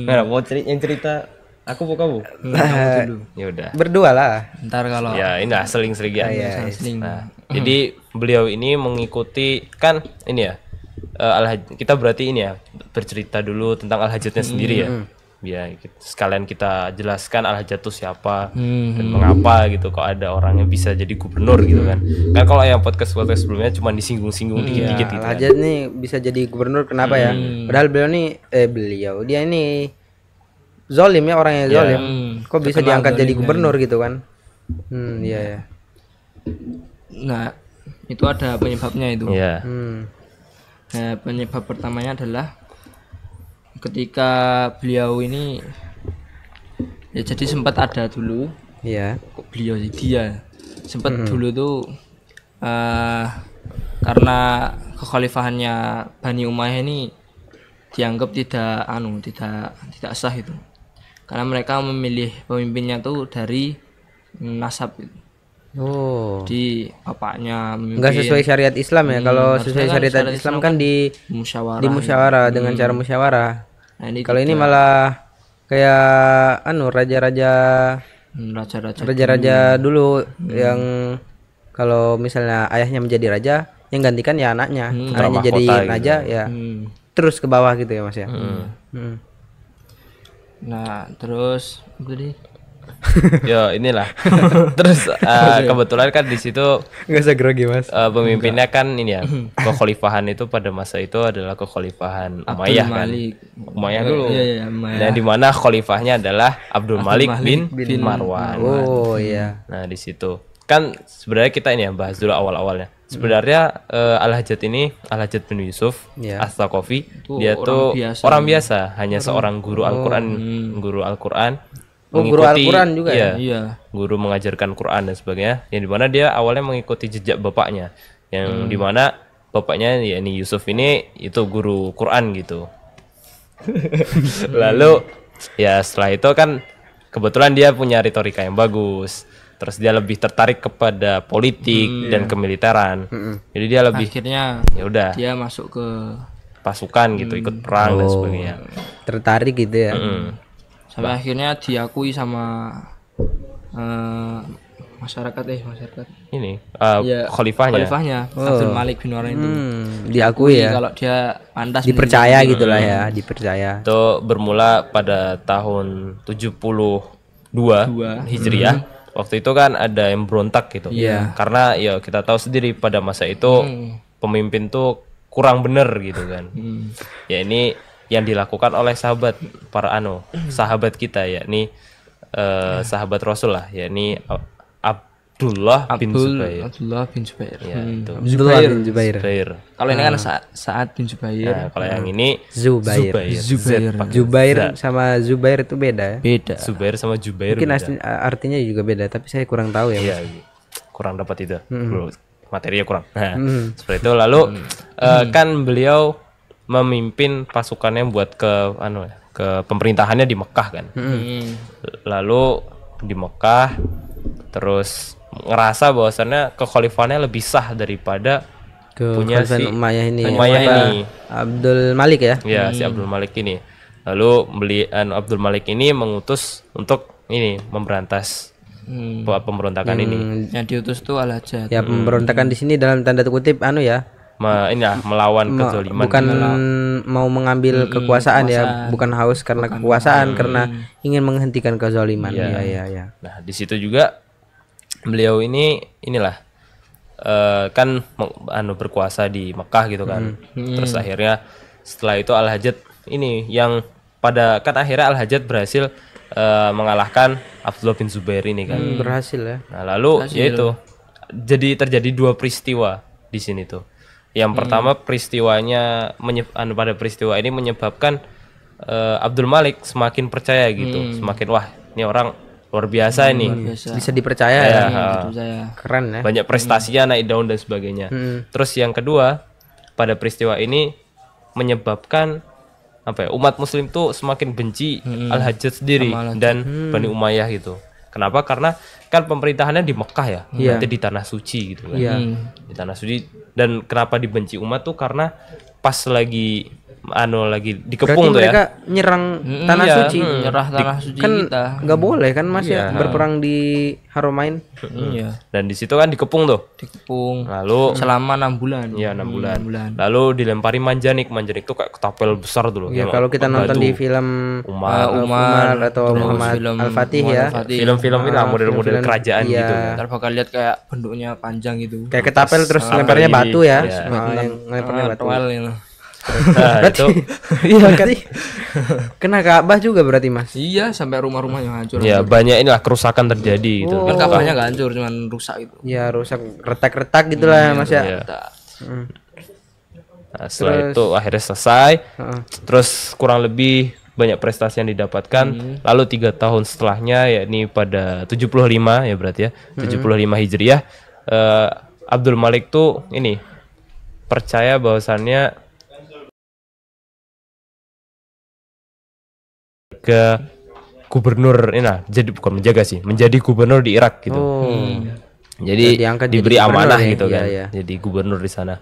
Nah, mau yang cerita aku mau kamu?
Kamu dulu.
Ya udah.
Berdua lah.
Ntar kalau
Ya, ini lah seling-seling ya.
seling.
Nah, jadi beliau ini mengikuti kan ini ya. Kita berarti ini ya bercerita dulu tentang Al-Hajjatnya sendiri ya. Ya, sekalian kita jelaskan Al-Hajjat itu siapa dan mengapa gitu kok ada orang yang bisa jadi gubernur gitu kan. Kan kalau yang podcast sebelumnya cuma disinggung-singgung dikit-dikit gitu kan.
Al-Hajjat nih bisa jadi gubernur kenapa ya? Padahal dia ini zolim ya, orangnya zolim. Kok bisa diangkat jadi gubernur gitu kan? Iya ya.
Nah, itu ada penyebabnya itu.
Iya.
Nah, penyebab pertamanya adalah ketika beliau ini ya jadi sempat ada dulu.
Iya.
Kok beliau sih, dia sempat dulu tuh karena kekhalifahannya Bani Umayyah ini dianggap tidak sah itu, karena mereka memilih pemimpinnya tuh dari nasab itu.
Oh.
Di bapaknya memimpin.
Enggak sesuai syariat Islam ya. Kalau
harusnya
sesuai
kan
syariat Islam kan di musyawarah dengan cara musyawarah.
Nah, ini
Kalau ini malah kayak raja-raja
raja-raja
dulu yang kalau misalnya ayahnya menjadi raja, yang gantikan ya anaknya. Anaknya jadi
mahkota
raja
gitu.
ya. Terus ke bawah gitu ya Mas ya.
Nah, terus tadi
Ya inilah. Terus kebetulan kan di situ
Enggak usah grogi Mas.
pemimpinnya kan ini ya. Kekhalifahan itu pada masa itu adalah kekhalifahan Umayyah kan. Umayyah dulu.
Iya, Umayyah.
Dan di mana khalifahnya adalah Abdul Malik bin Marwan.
Oh iya.
Nah, di situ kan sebenarnya kita ini ya bahas dulu awal-awalnya. Sebenarnya Al-Hajjat bin Yusuf
Iya.
As-Saqafi,
Itu
dia
orang
tuh
biasa.
orang biasa, hanya seorang guru Al-Qur'an,
guru Al-Qur'an juga ya?
Iya.
Guru mengajarkan Quran dan sebagainya. Yang dimana dia awalnya mengikuti jejak bapaknya, yang dimana bapaknya yakni Yusuf ini itu guru Quran gitu. Lalu ya setelah itu kan kebetulan dia punya retorika yang bagus. Terus dia lebih tertarik kepada politik dan kemiliteran. Jadi dia lebih
Akhirnya
ya udah
dia masuk ke
pasukan gitu, ikut perang dan sebagainya.
Tertarik gitu ya.
sampai akhirnya diakui sama masyarakat
Ini
Iya,
khalifahnya.
Abdul Malik bin Marwan itu
Diakui ya.
kalau dia pantas
Dipercaya gitulah ya, dipercaya.
Itu bermula pada tahun 72 Hijriah. Waktu itu kan ada yang berontak gitu. Karena ya kita tahu sendiri pada masa itu pemimpin tuh kurang bener gitu kan. Ya ini yang dilakukan oleh sahabat sahabat kita yakni sahabat Rasul lah, yakni Abdullah bin Zubair. Ya, itu.
Abdullah bin Zubair.
Kalau ini kan Sa'ad bin Zubair.
Nah, kalau yang ini
Zubair. Zubair sama Zubair itu beda ya.
Beda.
Zubair sama Jubair
Mungkin
beda.
artinya juga beda, tapi saya kurang tahu ya.
Iya, kurang dapat itu. Bro, materinya kurang. Nah, seperti itu. Lalu kan beliau memimpin pasukannya buat ke pemerintahannya di Mekah kan. Lalu di Mekah terus ngerasa bahwasannya kekhalifahannya lebih sah daripada punya si
Umayyah ini. Abdul Malik ya.
Ya, si Abdul Malik ini. Lalu Abdul Malik ini mengutus untuk ini memberantas pemberontakan ini.
Yang diutus tuh Al-Hajjat.
Ya, pemberontakan di sini dalam tanda kutip
melawan kezaliman.
Bukan mau mengambil kekuasaan ya, bukan haus karena kekuasaan, karena ingin menghentikan kezaliman. Ya.
Nah, di situ juga beliau kan berkuasa di Mekah gitu kan. Terus akhirnya setelah itu Al-Hajjat ini yang akhirnya Al-Hajjat berhasil mengalahkan Abdullah bin Zubair ini kan.
Berhasil ya.
Nah, lalu yaitu terjadi dua peristiwa di sini tuh. Yang pertama peristiwanya pada peristiwa ini menyebabkan Abdul Malik semakin percaya gitu, semakin wah ini orang luar biasa ini,
bisa dipercaya ya. Keren ya.
Banyak prestasinya, naik daun dan sebagainya. Terus yang kedua pada peristiwa ini menyebabkan umat Muslim tuh semakin benci Al-Hajjat sendiri dan Bani Umayyah gitu. Kenapa? Karena kan pemerintahannya di Mekah ya,
Iya.
berarti di tanah suci gitu kan.
Iya.
Di tanah suci. Dan kenapa dibenci umat tuh karena pas lagi lagi
Berarti
dikepung tuh
mereka
ya.
nyerang tanah
iya.
suci.
Nyerah tanah suci
Kan
kita.
nggak boleh kan Mas ya
Iya.
berperang di Haramain.
Iya,
Dan di situ kan dikepung tuh.
dikepung
Lalu
selama 6 bulan.
ya 6 bulan. Lalu dilempari manjanik tuh kayak ketapel besar tuh loh.
Ya
yang
kalau kita nonton
batu.
di film
Umar,
Umar atau
terus
Muhammad
film
Al-Fatih
Muhammad
ya.
Al-Fatih.
film-film ini lah model-model
film-film,
kerajaan
iya.
gitu kan.
Ntar bakal lihat kayak bentuknya panjang gitu.
Kayak ketapel terus
Sampai
lemparnya
gini.
batu ya.
Iya.
Yang lemparnya batu.
Toel itu.
Nah, itu
Iya kan. Kena Ka'bah juga berarti Mas.
Iya, sampai rumah-rumahnya hancur.
ya banyak inilah kerusakan terjadi gitu.
Kan Ka'bahnya nggak hancur, cuman rusak gitu.
Ya rusak retak-retak gitulah Mas ya.
Iya.
Nah,
Nah, setelah itu akhirnya selesai. Terus kurang lebih banyak prestasi yang didapatkan. Lalu 3 tahun setelahnya yakni pada 75 ya berarti ya. 75 Hijriah Abdul Malik tuh ini percaya bahwasannya ke gubernur jadi bukan menjaga sih, menjadi gubernur di Irak gitu. Jadi
diangkat
diberi
jadi gubernur
amanah
ya?
gitu
Iya,
kan.
iya.
Jadi gubernur di sana.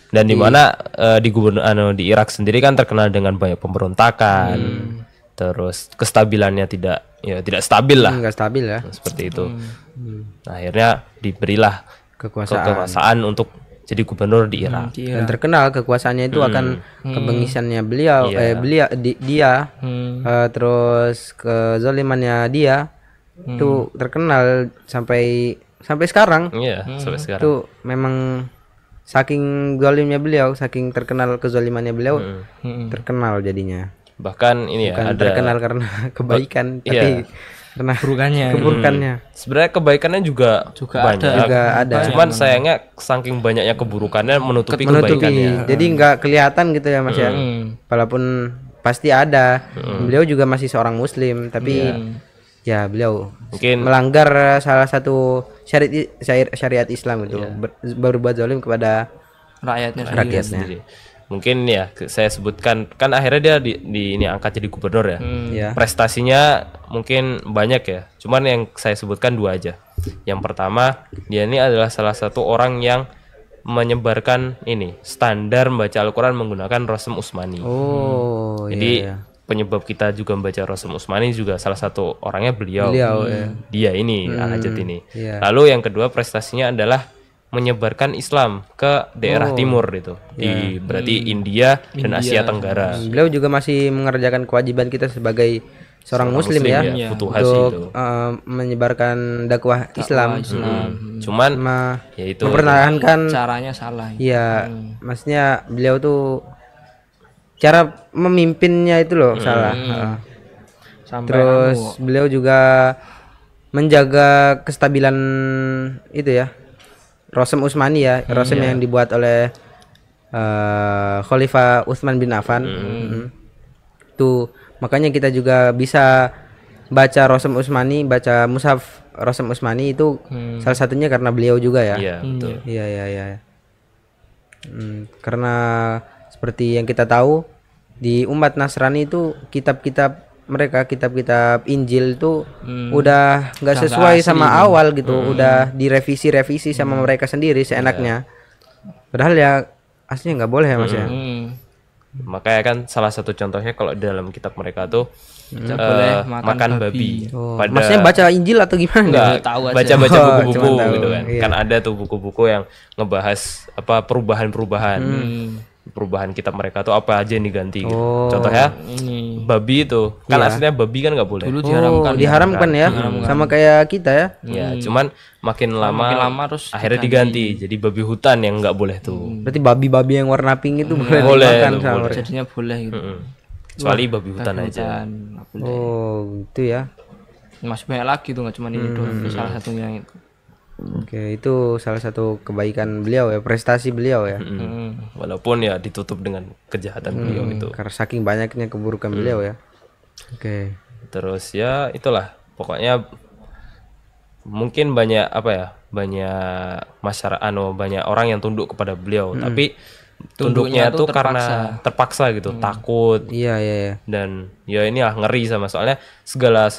Dan di mana di gubernur di Irak sendiri kan terkenal dengan banyak pemberontakan. Terus kestabilannya tidak stabil lah.
Enggak stabil ya
Seperti itu. Nah, akhirnya diberilah
kekuasaan.
kekuasaan untuk jadi gubernur di Irak.
Dan terkenal kekuasaannya itu akan kebengisannya beliau dia terus kezalimannya dia itu terkenal sampai sekarang.
Iya, sampai sekarang.
Itu memang saking zalimnya beliau, saking terkenal kezalimannya beliau, terkenal jadinya.
Bahkan ini ya
Bukan
ada
terkenal karena kebaikan,
iya.
tapi karena keburukannya.
sebenarnya kebaikannya juga banyak.
Juga ada.
Cuman sayangnya saking banyaknya keburukannya menutupi kebaikannya.
Jadi nggak kelihatan gitu ya Mas ya. Walaupun pasti ada. Beliau juga masih seorang muslim, tapi ya beliau
Mungkin
melanggar salah satu syariat Islam itu, berbuat zalim kepada
rakyatnya.
sendiri. Mungkin ya saya sebutkan kan akhirnya dia di ini angkat jadi gubernur ya.
ya.
Prestasinya mungkin banyak ya. Cuman yang saya sebutkan 2 aja. Yang pertama, dia ini adalah salah satu orang yang menyebarkan ini standar membaca Al-Qur'an menggunakan Rasm Utsmani.
Oh,
Jadi
iya.
penyebab kita juga membaca Rasm Utsmani juga salah satu orangnya beliau.
Beliau, ya.
Dia ini Al-Hajjat ini.
iya.
Lalu yang kedua prestasinya adalah menyebarkan Islam ke daerah timur itu. Di berarti India dan Asia Tenggara.
Beliau juga masih mengerjakan kewajiban kita sebagai seorang muslim ya,
Futuhat sih itu.
untuk menyebarkan dakwah Islam.
Cuman ya itu
Mempertahankan
Caranya salah.
iya, maksudnya beliau tuh cara memimpinnya itu loh salah.
Sampai
Terus beliau juga menjaga kestabilan itu ya. Rasm Utsmani ya, rasm yang dibuat oleh Khalifah Utsman bin Affan. Tuh, makanya kita juga bisa baca Rasm Utsmani, baca mushaf Rasm Utsmani itu salah satunya karena beliau juga ya.
Iya, betul.
Iya. Karena seperti yang kita tahu di umat Nasrani itu kitab-kitab Injil itu udah nggak sesuai sama awal gitu, udah direvisi sama mereka sendiri seenaknya. Padahal ya aslinya nggak boleh ya Mas ya.
Makanya kan salah satu contohnya kalau di dalam kitab mereka tuh
boleh
makan babi.
Maksudnya baca Injil atau gimana?
Enggak,
tahu aja.
baca-baca
Oh,
buku-buku
cuman tahu.
gitu kan.
Iya.
Kan ada tuh buku-buku yang ngebahas apa perubahan kitab mereka tuh apa aja yang diganti gitu. Contohnya babi itu kan aslinya babi kan nggak boleh.
Dulu
Diharamkan ya, sama kayak kita ya.
Ya, cuman makin lama
terus
akhirnya diganti jadi babi hutan yang nggak boleh tuh.
Berarti babi-babi yang warna pink itu boleh
Boleh,
dimakan
itu
sama
boleh.
mereka.
jadinya boleh gitu.
Kecuali babi hutan aja.
Nggak boleh.
Oh, itu ya.
Masih banyak lagi tuh, nggak cuma ini doang. Itu salah satunya yang itu.
Oke, itu salah satu kebaikan beliau ya, prestasi beliau ya.
Walaupun ya ditutup dengan kejahatan beliau itu.
Karena saking banyaknya keburukan beliau ya. Oke.
Terus ya itulah pokoknya mungkin banyak banyak masyarakat banyak orang yang tunduk kepada beliau, tapi tunduknya
tuh
tuh karena terpaksa gitu, takut
Iya.
dan ya ini ngeri sama soalnya segala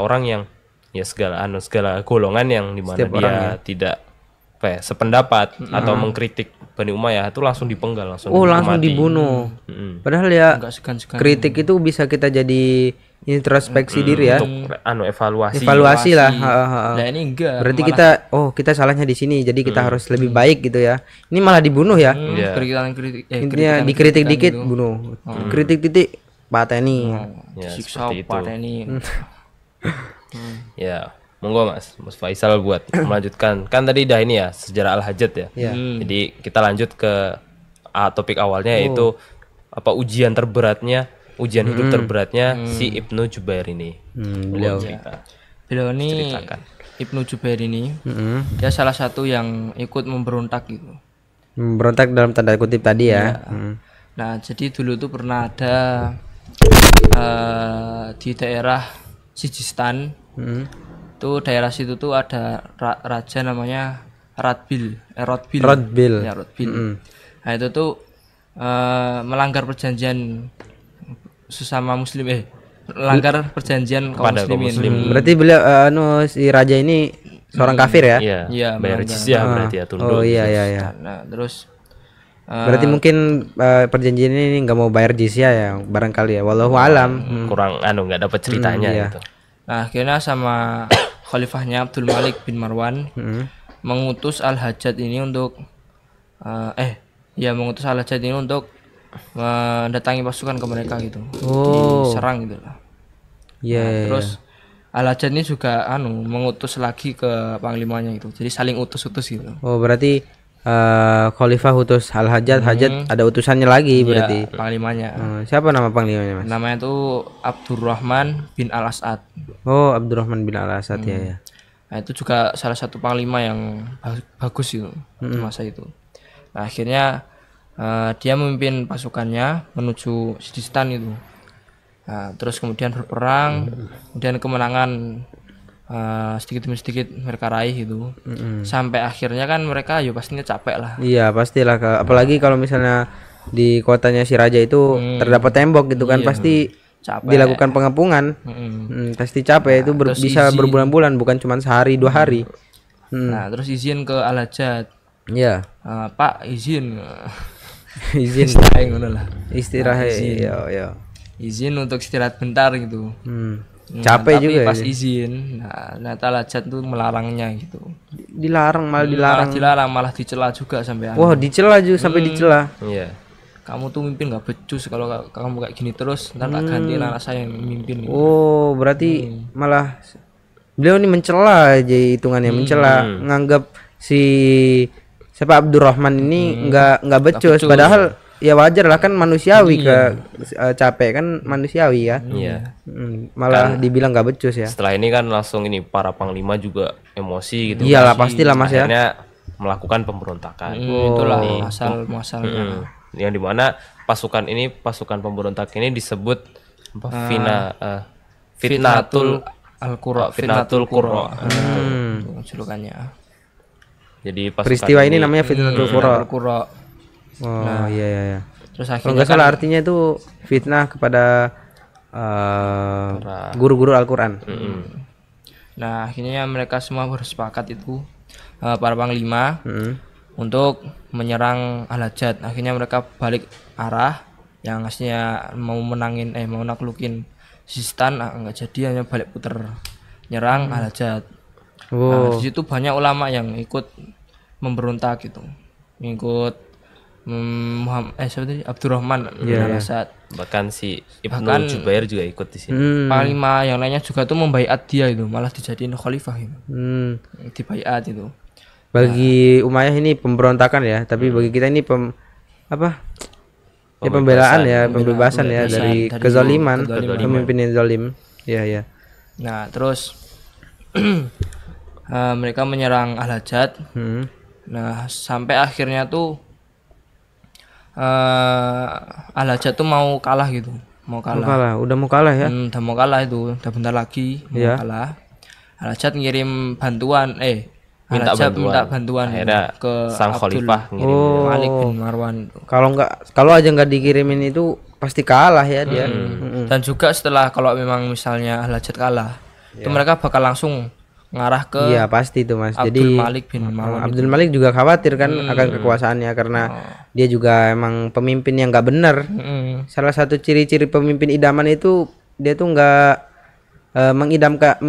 orang yang ya segala golongan yang dimana
Setiap
dia
orang ya.
tidak apa ya, sependapat atau mengkritik Bani Umayyah itu langsung dipenggal, langsung
Oh,
dihukum
langsung
mati.
dibunuh.
Mm-mm.
Padahal ya
Enggak segan-segan.
kritik itu bisa kita jadi introspeksi diri ya.
Untuk evaluasi.
Evaluasi lah.
Nah, ini enggak.
Berarti
malah,
kita salahnya di sini, jadi kita harus lebih baik gitu ya. Ini malah dibunuh ya.
Iya.
Intinya dikritik dikit bunuh. Kritik titik pateni.
Ya,
siksa
seperti itu.
pateni.
Ya, monggo Mas Faisal buat melanjutkan. Kan tadi dah ini ya sejarah Al-Hajjaj ya.
Iya.
Jadi kita lanjut ke topik awalnya yaitu apa ujian hidup terberatnya si Ibnu Jubair ini. Beliau cerita.
Beliau ini
Ceritakan.
Ibnu Jubair ini
Mm-mm.
dia salah satu yang ikut memberontak gitu.
Berontak dalam tanda kutip tadi ya.
Nah, jadi dulu tuh pernah ada di daerah Sijistan. Tuh daerah situ tuh ada raja namanya Radbil.
Radbil.
Ya, Radbil. Nah, itu tuh melanggar perjanjian sesama muslim melanggar perjanjian kaum
Kepada kaum
muslimin.
Berarti beliau si raja ini seorang kafir ya?
Iya,
Iya,
bayar
melanggar.
jizyah berarti ya tunduk.
Oh iya iya iya.
Nah, terus
Berarti mungkin perjanjian ini nggak mau bayar jizyah ya barangkali ya. Wallahu alam.
Kurang nggak dapat ceritanya
iya.
gitu.
nah, akhirnya sama khalifahnya Abdul Malik bin Marwan mengutus Al-Hajjaj ini untuk mengutus Al-Hajjaj ini untuk mendatangi pasukan ke mereka gitu. Diserang gitu lah.
Iya.
Terus Al-Hajjaj ini juga mengutus lagi ke panglimanya gitu. Jadi saling utus-utus gitu.
Oh berarti Khalifah utus Al-Hajjaj, Hajjaj ada utusannya lagi berarti.
Ya, panglimanya.
Siapa nama panglimanya Mas?
Namanya tuh Abdurrahman bin Al-As'ad.
Oh Abdurrahman bin Al-Asad ya.
Nah, itu juga salah satu panglima yang bagus itu di masa itu. Nah, akhirnya dia memimpin pasukannya menuju Sijistan itu. Nah, terus kemudian berperang, kemudian kemenangan sedikit demi sedikit mereka raih gitu. Sampai akhirnya kan mereka ya pastinya capek lah.
Iya pastilah apalagi kalau misalnya di kotanya si raja itu terdapat tembok gitu kan pasti
Capek.
dilakukan pengepungan. Pasti capek itu
terus
bisa
izin.
berbulan-bulan bukan cuma sehari 2 hari.
Nah, terus izin ke Al-Hajjaj.
Iya.
Pak izin
Izin
ngono lah.
istirahat ya.
Izin untuk istirahat bentar gitu.
Capek
tapi
juga
pas
ya.
izin, nah ternyata Al-Hajjaj tuh melarangnya gitu.
Dilarang malah dilarang.
Malah dicela juga sampai
Wah, dicela juga sampai dicela.
Iya.
kamu tuh mimpin nggak becus, kalau kamu kayak gini terus ntar tak ganti anak saya yang mimpin gitu.
Oh, berarti malah beliau ini mencela aja hitungannya, mencela, nganggap si siapa Abdurrahman ini nggak becus, padahal ya wajar lah kan manusiawi capek kan manusiawi ya.
Iya.
Malah dibilang nggak becus ya.
Setelah ini kan langsung ini para panglima juga emosi gitu.
Iyalah pastilah Mas ya.
Akhirnya melakukan pemberontakan.
Itulah masalahnya.
Yang dimana pasukan pemberontak ini disebut apa? Fitnatul
Al-Qura.
Fitnatul Qurra.
Julukannya.
Jadi pasukan
Peristiwa ini namanya Fitnatul Qurra.
Al-Qura.
Oh iya.
Terus
Kalau
akhirnya
nggak salah artinya itu fitnah kepada guru-guru Al-Quran.
Nah, akhirnya mereka semua bersepakat itu para panglima untuk menyerang Al-Hajjaj. Akhirnya mereka balik arah yang aslinya mau naklukin Sistan, nggak jadi, hanya balik puter nyerang Al-Hajjaj. Nah, di situ banyak ulama yang ikut memberontak gitu, ikut Abdurrahman bin Al-Asad.
Bahkan si Ibnu Jubair juga ikut di sini.
Panglima yang lainnya juga tuh membaiat dia itu, malah dijadiin khalifah itu. Dibaiat itu.
Bagi Umayyah ini pemberontakan ya, tapi bagi kita ini pembelaan ya, pembebasan ya dari kezaliman, pemimpin yang zalim. Iya.
Nah, terus mereka menyerang Al-Hajjaj. Nah, sampai akhirnya tuh Al-Hajjaj tuh mau kalah gitu,
Udah mau kalah ya.
udah mau kalah itu, udah bentar lagi mau kalah. Al-Hajjaj ngirim bantuan, minta bantuan
akhirnya
ke
sang khalifah ngirim
Malik bin Marwan itu.
Kalau aja nggak dikirimin itu pasti kalah ya dia.
Dan juga setelah kalau memang misalnya Al-Hajjaj kalah, itu mereka bakal langsung ngarah ke
Iya pasti itu Mas.
Abdul
Jadi
Malik bin Marwan.
Abdul Malik juga khawatir kan akan kekuasaannya karena dia juga emang pemimpin yang nggak benar. Salah satu ciri-ciri pemimpin idaman itu dia tuh nggak mengidamkan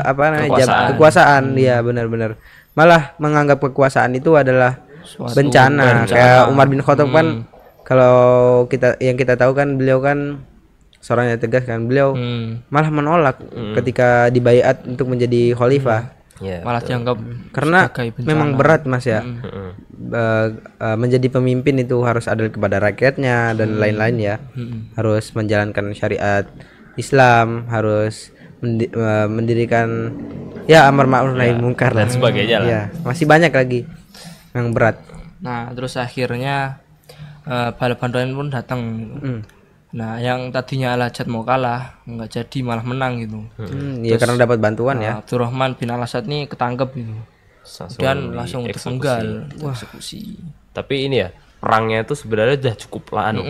apa namanya kekuasaan. Dia benar-benar malah menganggap kekuasaan itu adalah bencana. Kayak Umar bin Khattab kan, kalau kita tahu kan beliau kan seorang yang tegas kan, beliau malah menolak ketika dibaiat untuk menjadi khalifah.
Malah dianggap
Karena
sebagai bencana.
memang berat Mas ya. Menjadi pemimpin itu harus adil kepada rakyatnya dan lain-lain ya. Harus menjalankan syariat Islam, harus mendirikan ya amar ma'ruf nahi munkar
dan sebagainya lah.
Ya, masih banyak lagi yang berat.
Nah, terus akhirnya bala bantuan pun datang. Nah, yang tadinya Al-Hajjaj mau kalah, nggak jadi malah menang gitu.
Ya karena dapat bantuan ya.
Abdurrahman bin Al-Asad nih ketangkep gitu. Dan langsung dipenggal, eksekusi.
Tapi ini ya, perangnya itu sebenarnya udah cukup lama.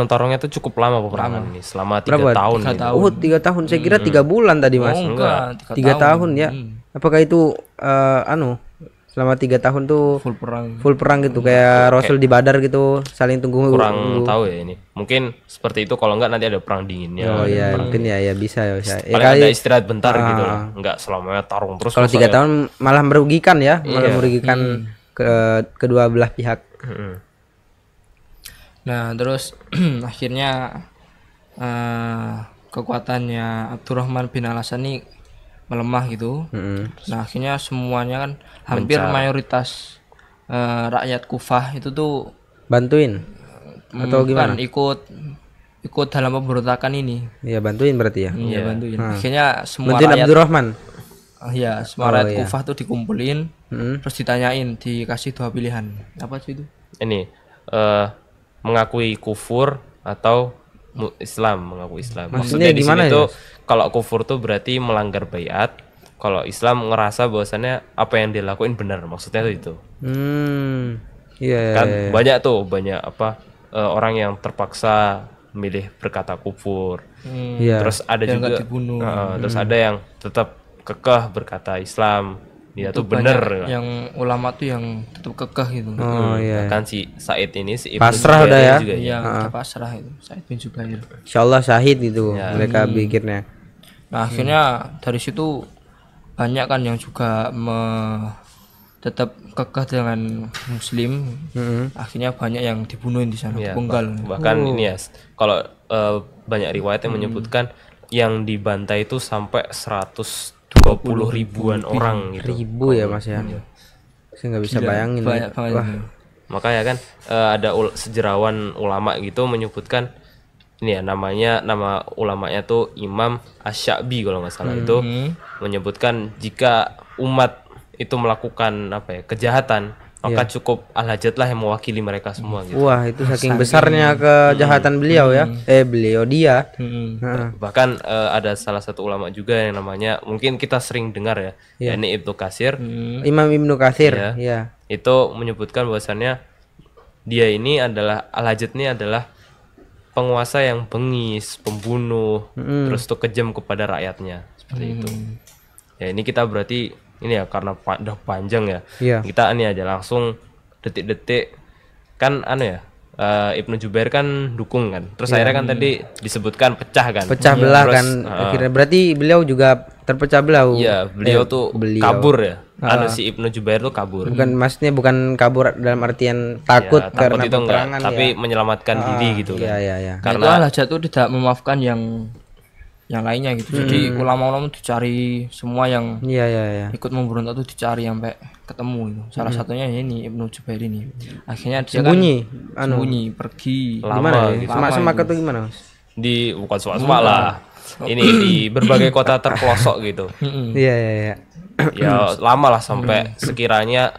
Tarungnya itu cukup lama peperangan ini, selama 3 tahun.
3
ini.
tahun.
Oh 3 tahun, saya kira 3 bulan tadi Mas.
Oh, enggak,
3 tahun ya. Apakah itu selama 3 tahun tuh
full perang
gitu kayak Rasul di Badar gitu, saling tunggu.
Kurang tahu ya ini. Mungkin seperti itu, kalau enggak nanti ada perang dinginnya.
Oh iya, mungkin ya bisa ya. Ya
Paling ada istirahat bentar gitu lah. Enggak selamanya tarung terus.
Kalau 3 tahun malah merugikan ya, malah merugikan kedua belah pihak.
Nah, terus akhirnya kekuatannya Abdurrahman bin Al-Asad ini melemah gitu. Nah, akhirnya semuanya kan hampir mayoritas rakyat Kufah itu tuh
Bantuin atau gimana?
ikut dalam pemberontakan ini.
Iya, bantuin berarti ya.
Iya, bantuin. Akhirnya semua
Bantuin
rakyat
Abdurrahman.
ya, semua rakyat Kufah tuh dikumpulin, terus ditanyain, dikasih 2 pilihan. Apa sih itu?
Ini mengakui kufur atau Islam, mengaku Islam.
Maksudnya
di
gimana
sini
ya?
tuh kalau kufur tuh berarti melanggar baiat. Kalau Islam ngerasa bahwasannya apa yang dilakuin benar, maksudnya tuh itu.
Iya.
Kan banyak orang yang terpaksa milih berkata kufur.
Iya.
Terus ada juga
dibunuh.
terus ada yang tetap kekeh berkata Islam. Dia tuh bener.
Yang ulama tuh yang tetap kekeh gitu.
Oh iya.
Bahkan si Said ini si Ibnu
Pasrah
Jubair
udah ya?
juga,
Iya, udah pasrah itu. Said bin Jubair.
Insyaallah syahid itu mereka pikirnya.
Nah, akhirnya dari situ banyak kan yang juga tetap kekeh dengan Muslim. Akhirnya banyak yang dibunuhin di sana, dipenggal.
Bahkan ini ya, kalau banyak riwayat yang menyebutkan yang dibantai itu sampai 120 ribuan orang gitu.
Ribu ya Mas ya. Saya nggak bisa bayangin.
Banyak banget.
Wah.
Makanya kan ada sejarawan ulama gitu menyebutkan ini ya, nama ulamanya tuh Imam Asy-Sya'bi kalau nggak salah, itu menyebutkan jika umat itu melakukan kejahatan, maka cukup Al-Hajjaj lah yang mewakili mereka semua gitu.
Wah, itu saking besarnya kejahatan beliau ya. Dia.
Bahkan ada salah satu ulama juga yang namanya, mungkin kita sering dengar ya, yakni Ibnu Katsir.
Imam Ibnu Katsir, ya.
Itu menyebutkan bahwasannya dia ini adalah Al-Hajjaj ini adalah penguasa yang bengis, pembunuh, terus tuh kejam kepada rakyatnya, seperti itu. Ya ini kita berarti ini ya karena udah panjang ya. Kita ini aja langsung detik-detik kan Ibnu Jubair kan dukung kan. Terus akhirnya kan tadi disebutkan pecah kan.
Pecah belah kan akhirnya, berarti beliau juga terpecah belah.
Iya, beliau tuh kabur ya. Si Ibnu Jubair tuh kabur.
Maksudnya bukan kabur dalam artian takut karena
itu
peperangan,
tapi menyelamatkan diri gitu kan.
Iya.
Karena Al-Hajjaj itu tidak memaafkan yang lainnya gitu. Jadi ulama-ulama dicari semua yang ikut memberontak tuh dicari sampai ketemu gitu. Salah satunya ini Ibnu Jubair ini. Akhirnya dia sembunyi pergi
lama gitu.
Semak-semak atau gimana Mas?
Bukan semak-semak lah. Ini di berbagai kota terpelosok gitu.
Iya.
Ya lama lah sampai sekiranya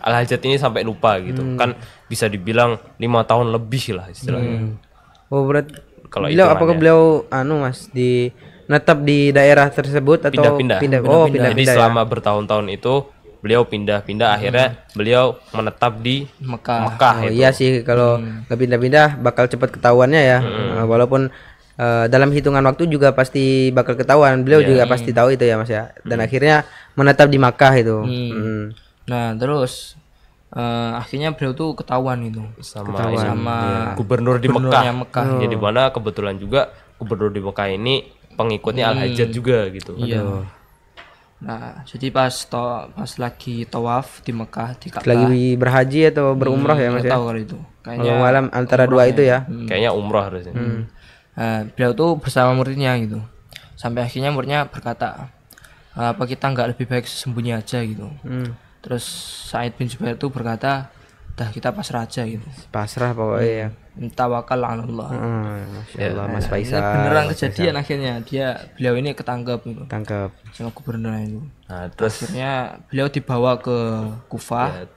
Al-Hajjaj ini sampai lupa gitu. Kan bisa dibilang 5 tahun lebih lah istilahnya.
Oh, berarti
kalau
apakah beliau Mas netap di daerah tersebut atau
pindah-pindah.
Pindah-pindah.
Jadi selama bertahun-tahun itu beliau pindah-pindah, akhirnya beliau menetap di
Mekah.
Mekah
Oh,
itu.
iya sih kalau nggak pindah-pindah bakal cepat ketahuannya ya. Walaupun dalam hitungan waktu juga pasti bakal ketahuan. Beliau juga pasti tahu itu ya Mas ya. Dan akhirnya menetap di Makkah itu.
Nah, terus akhirnya beliau tuh ketahuan itu
sama gubernur di
gubernurnya
Mekah.
Mekah.
Ya di mana kebetulan juga gubernur di Mekah ini pengikutnya Al-Hajjaj juga gitu.
Iya. Nah, jadi pas lagi tawaf di Mekah di Ka'bah.
Lagi berhaji atau berumrah ya Mas
nggak
ya.
tahu kalau itu.
Kalau malam antara dua itu ya.
Kayaknya umroh harusnya.
Nah, beliau tuh bersama muridnya gitu. Sampai akhirnya muridnya berkata, apa kita nggak lebih baik sembunyi aja gitu. Terus Sa'id bin Jubair tuh berkata, dah kita pasrah aja gitu.
Pasrah pokoknya ya.
Tawakal 'ala Allah.
Masya Allah Mas
Ini
Faisal.
beneran kejadian akhirnya beliau ini ketangkep gitu
Tangkap.
sama gubernur itu.
Nah, terus
Akhirnya beliau dibawa ke Kufah,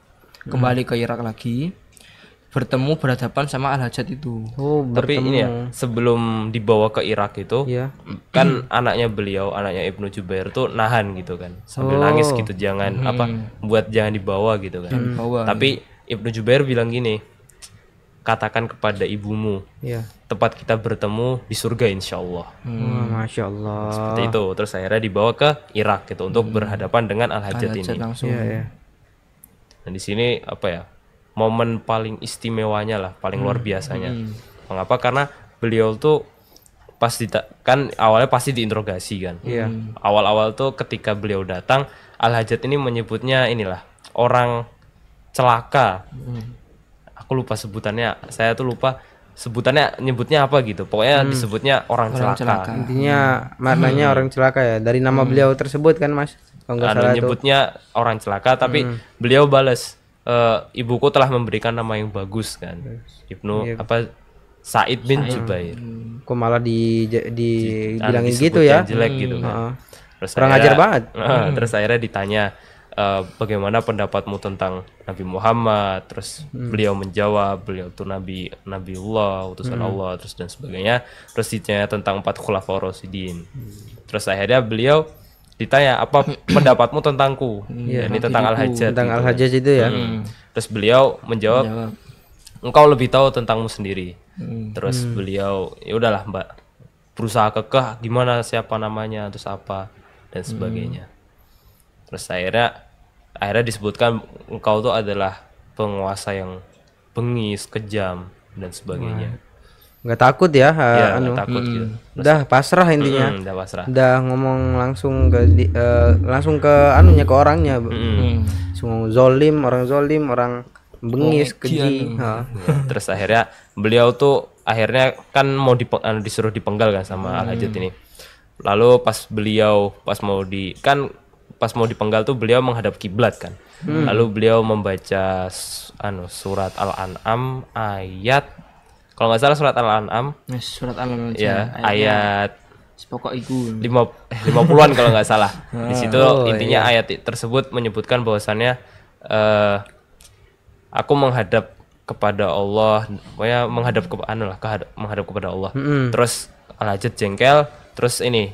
kembali ke Irak lagi, bertemu berhadapan sama Al-Hajjaj itu.
Oh,
tapi ini ya, sebelum dibawa ke Irak itu
Iya.
kan anaknya Ibnu Jubair tuh nahan gitu kan, sambil nangis gitu, jangan jangan dibawa gitu kan.
Dibawa.
Tapi Ibnu Jubair bilang gini, katakan kepada ibumu,
Iya.
tempat kita bertemu di surga insyaallah.
Wah, Masya Allah.
Seperti itu. Terus akhirnya dibawa ke Irak gitu untuk berhadapan dengan Al-Hajjaj ini.
Al-Hajjaj langsung.
Iya.
Dan di sini apa ya, momen paling istimewanya lah, paling luar biasanya. Mengapa? Karena beliau tuh kan awalnya pasti diinterogasi kan.
Iya.
Awal-awal tuh ketika beliau datang, Al-Hajjaj ini menyebutnya inilah orang celaka. Aku lupa sebutannya, saya tuh lupa sebutannya, nyebutnya apa gitu. Pokoknya disebutnya orang celaka.
Intinya maknanya orang celaka ya. Dari nama beliau tersebut kan Mas. Kalau nggak salah itu.
Nyebutnya orang celaka, tapi beliau balas, ibuku telah memberikan nama yang bagus kan, Sa'id bin Jubair.
Kok malah dibilangin
Disebut
gitu ya.
yang jelek gitu kan. Terus
Kurang
akhirnya-
ajar banget.
Terus akhirnya ditanya, bagaimana pendapatmu tentang Nabi Muhammad? Terus beliau menjawab, beliau tuh Nabiullah, utusan Allah, terus dan sebagainya. Terus ditanya tentang 4 khulafaur rasyidin. Terus akhirnya beliau ditanya, apa pendapatmu tentangku? Ini tentang Al-Hajjaj.
Tentang
gitu.
Al-Hajjaj itu ya.
Terus beliau menjawab, engkau lebih tahu tentangmu sendiri. Terus beliau, ya udahlah Mbak, berusaha kekeh, gimana, siapa namanya, terus apa dan sebagainya. Terus akhirnya disebutkan engkau tuh adalah penguasa yang bengis, kejam dan sebagainya.
Nggak takut ya.
Ya, nggak takut gitu.
Udah pasrah intinya.
Udah pasrah.
Udah ngomong langsung ke ke orangnya. Langsung orang zolim, orang bengis, keji.
Ya, terus akhirnya beliau tuh kan mau disuruh dipenggal kan sama Al-Hajjaj ini. Lalu pas mau dipenggal tuh beliau menghadap kiblat kan. Lalu beliau membaca surat Al-An'am ayat, kalau nggak salah surat Al-An'am
Surat Al-An'am
ya, ayat
pokok iku
50-an kalau nggak salah. Di situ intinya ayat tersebut menyebutkan bahwasannya aku menghadap kepada Allah, pokoknya menghadap kepada Allah. Terus Al-Hajjaj jengkel, terus ini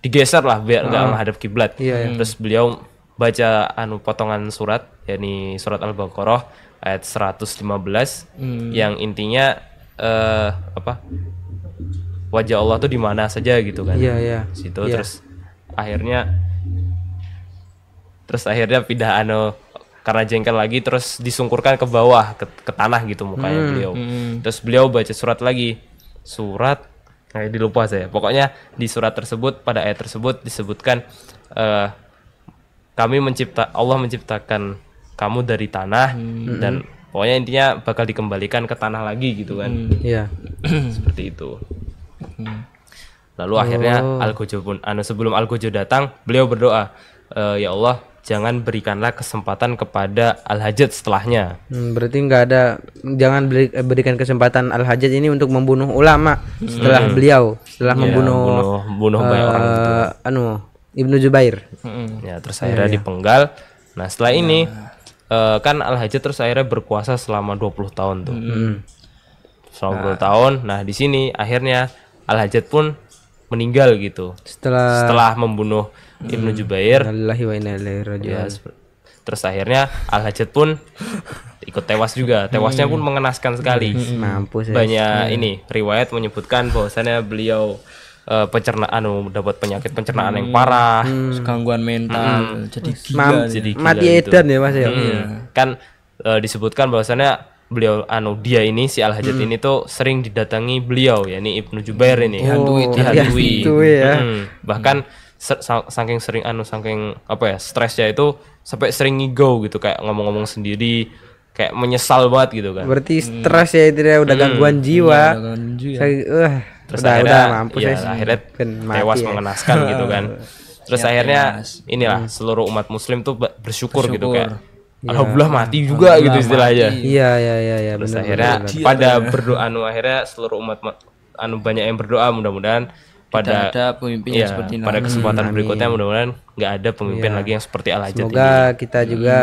digeser lah biar nggak menghadap kiblat. Terus beliau baca potongan surat, yakni surat Al-Baqarah ayat 115 yang intinya wajah Allah tuh di mana saja gitu kan.
Iya.
Situ. Terus akhirnya pindah karena jengkel lagi, terus disungkurkan ke bawah ke tanah gitu mukanya beliau. Terus beliau baca surat lagi, dilupa saya. Pokoknya di surat tersebut, pada ayat tersebut disebutkan Allah menciptakan kamu dari tanah, dan pokoknya intinya bakal dikembalikan ke tanah lagi gitu kan.
Iya.
Seperti itu. Lalu akhirnya sebelum Al-Gojo datang, beliau berdoa, ya Allah, jangan berikanlah kesempatan kepada Al-Hajjaj setelahnya.
Berarti jangan berikan kesempatan Al-Hajjaj ini untuk membunuh ulama setelah membunuh
banyak orang gitu.
Ibnu Jubair.
Ya, terus akhirnya dipenggal. Nah, setelah ini kan Al-Hajjaj terus akhirnya berkuasa selama 20 tahun tuh. Selama 20 tahun. Nah, di sini akhirnya Al-Hajjaj pun meninggal gitu.
Setelah
Setelah membunuh Ibnu Jubair.
Innalillahi wa inna ilaihi raji'un.
Ya, terus akhirnya Al-Hajjaj pun ikut tewas juga. Tewasnya pun mengenaskan sekali.
Mampus ya.
Banyak ini riwayat menyebutkan bahwasannya beliau pencernaan dapat penyakit pencernaan yang parah.
Gangguan mental, jadi gila.
Jadi gila
Mati
gitu.
edan ya Mas ya.
Kan disebutkan bahwasannya beliau dia ini si Al-Hajjaj ini tuh sering didatangi beliau yakni Ibnu Jubair ini dihantui.
Ya.
Bahkan saking sering saking stresnya itu sampai sering ngigau gitu, kayak ngomong-ngomong sendiri, kayak menyesal banget gitu kan.
Berarti stres ya itu ya, udah gangguan jiwa.
Terus
udah
akhirnya
mampus
ya,
ya.
akhirnya
Mati
tewas
ya.
mengenaskan gitu kan. Terus akhirnya inilah seluruh umat muslim tuh bersyukur gitu kayak alhamdulillah mati juga gitu istilahnya.
Iya
Terus
benar.
akhirnya pada berdoa akhirnya seluruh umat banyak yang berdoa mudah-mudahan pada
ada pemimpin yang seperti
pada
Nabi.
kesempatan berikutnya mudah-mudahan nggak ada pemimpin lagi yang seperti Al-Hajjaj ini.
Semoga kita juga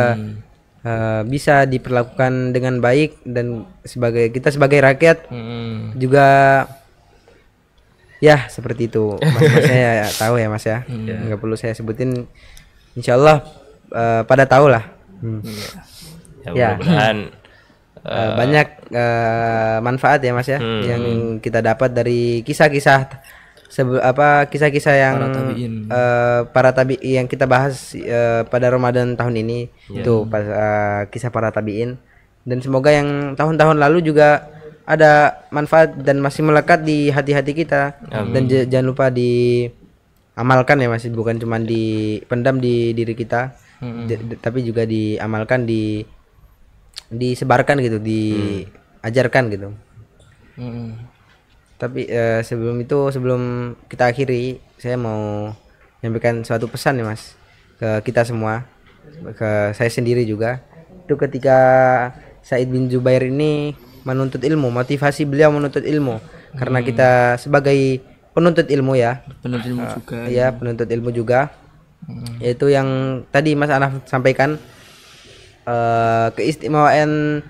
bisa diperlakukan dengan baik, dan kita sebagai rakyat juga ya seperti itu. Mas-masnya ya tahu ya Mas ya. Nggak perlu saya sebutin. Insyaallah pada tahu lah.
Ya, mudah-mudahan
Banyak manfaat ya Mas ya yang kita dapat dari kisah-kisah kisah-kisah yang para tabi'in yang kita bahas pada Ramadan tahun ini. Itu kisah para tabi'in, dan semoga yang tahun-tahun lalu juga ada manfaat dan masih melekat di hati-hati kita. Dan jangan lupa diamalkan ya Mas, bukan cuma dipendam di diri kita, tapi juga diamalkan, disebarkan gitu, diajarkan gitu. Tapi sebelum kita akhiri, saya mau menyampaikan suatu pesan ya Mas ke kita semua, ke saya sendiri juga. Itu ketika Sa'id bin Jubair ini menuntut ilmu, motivasi beliau menuntut ilmu, karena kita sebagai penuntut ilmu ya,
penuntut ilmu juga.
Ya penuntut ilmu juga, yaitu yang tadi Mas Anaf sampaikan, keistimewaan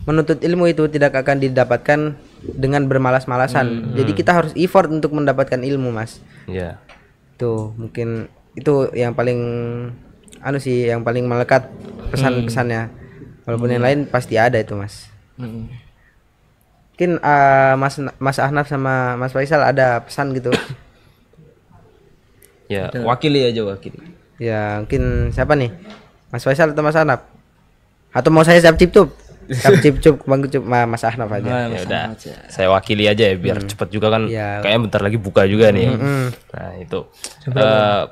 menuntut ilmu itu tidak akan didapatkan dengan bermalas-malasan. Jadi kita harus effort untuk mendapatkan ilmu Mas.
Iya.
Tuh mungkin itu yang paling yang paling melekat pesan-pesannya. Walaupun yang lain pasti ada itu Mas. Mungkin Mas Ahnaf sama Mas Faisal ada pesan gitu.
Ya, wakili aja.
Ya mungkin siapa nih? Mas Faisal atau Mas Ahnaf? Atau mau saya siap cip-cup? Siap cip-cup Bang Cup, Mas Ahnaf aja.
Ya udah, saya wakili aja ya biar cepat juga kan.
Iya.
Kayaknya bentar lagi buka juga nih. Nah, itu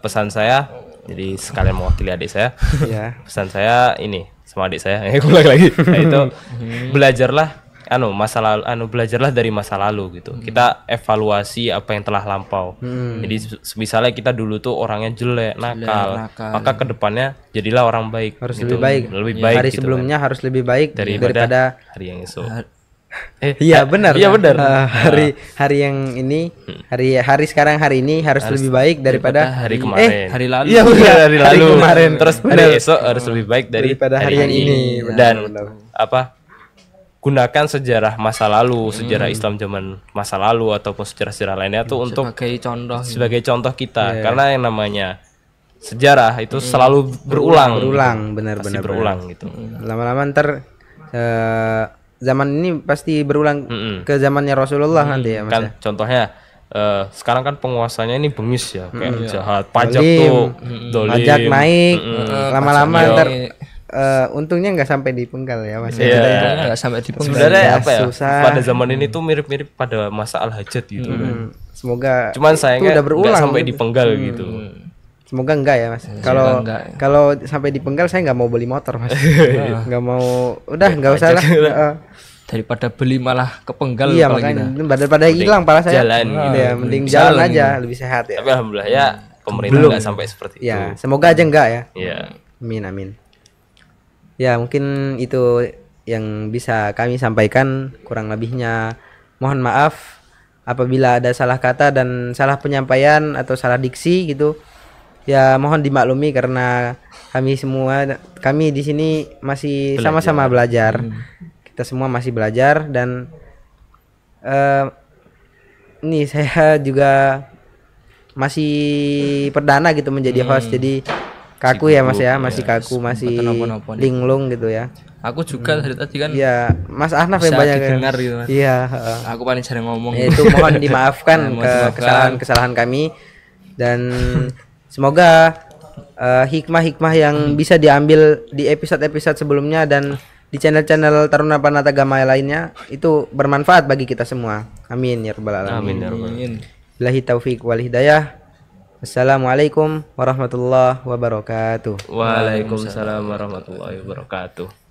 pesan saya, jadi sekalian mewakili adik saya.
Ya.
Pesan saya ini sama adik saya, ulang lagi. Nah, itu belajarlah belajarlah dari masa lalu gitu. Kita evaluasi apa yang telah lampau. Jadi misalnya kita dulu tuh orangnya jelek, nakal. Maka kedepannya jadilah orang baik.
Harus
gitu.
lebih baik. Hari
gitu
sebelumnya harus lebih baik daripada
hari yang esok.
Iya benar.
Iya benar.
Hari yang ini, hari sekarang, hari ini harus lebih baik daripada
hari kemarin.
Hari lalu.
Iya benar, hari lalu.
Hari kemarin.
Terus hari esok harus lebih baik daripada
hari yang ini.
Dan gunakan sejarah masa lalu, sejarah Islam zaman masa lalu ataupun sejarah-sejarah lainnya tuh untuk sebagai contoh kita. Karena yang namanya sejarah itu selalu berulang,
benar-benar
berulang gitu.
Lama-lama ntar zaman ini pasti berulang ke zamannya Rasulullah nanti ya Mas.
Kan contohnya sekarang kan penguasanya ini bengis ya, kayak jahat, pajak tuh dolim,
pajak naik, lama-lama ntar untungnya nggak sampai dipenggal ya Mas.
Nggak sampai dipenggal.
Sebenarnya apa ya?
Susah.
Pada zaman ini tuh mirip-mirip pada masa Al-Hajjaj gitu kan.
Semoga
Cuman sayangnya
udah berulang
nggak sampai dipenggal gitu.
Semoga enggak ya Mas. Kalau sampai dipenggal saya nggak mau beli motor Mas. Nggak mau, udah nggak usah lah.
Daripada beli malah kepenggal.
Iya makanya daripada hilang pala saya.
Jalan gitu.
Ya, mending jalan aja lebih sehat ya.
Tapi alhamdulillah ya pemerintah nggak sampai seperti itu.
Ya semoga aja enggak ya.
Iya.
Amin. Ya mungkin itu yang bisa kami sampaikan, kurang lebihnya mohon maaf apabila ada salah kata dan salah penyampaian atau salah diksi gitu. Ya mohon dimaklumi karena kami di sini masih sama-sama belajar. Kita semua masih belajar dan ini saya juga masih perdana gitu menjadi host, jadi kaku ya Mas ya, masih kaku, masih
nopo-nopo nih.
linglung gitu ya.
Aku juga dari tadi kan
Iya, Mas Ahnaf
bisa
yang banyak
didengar gitu, Mas.
Iya,
aku paling sering ngomong.
ya, itu mohon dimaafkan
Mohon dimaafkan.
kesalahan-kesalahan kami, dan semoga hikmah-hikmah yang bisa diambil di episode-episode sebelumnya dan di channel-channel Taruna Panatagama lainnya itu bermanfaat bagi kita semua. Amin ya rabbal alamin.
Amin ya rabbal alamin.
Amin.
Billahi taufiq wal hidayah. Assalamualaikum warahmatullahi wabarakatuh.
Waalaikumsalam warahmatullahi wabarakatuh.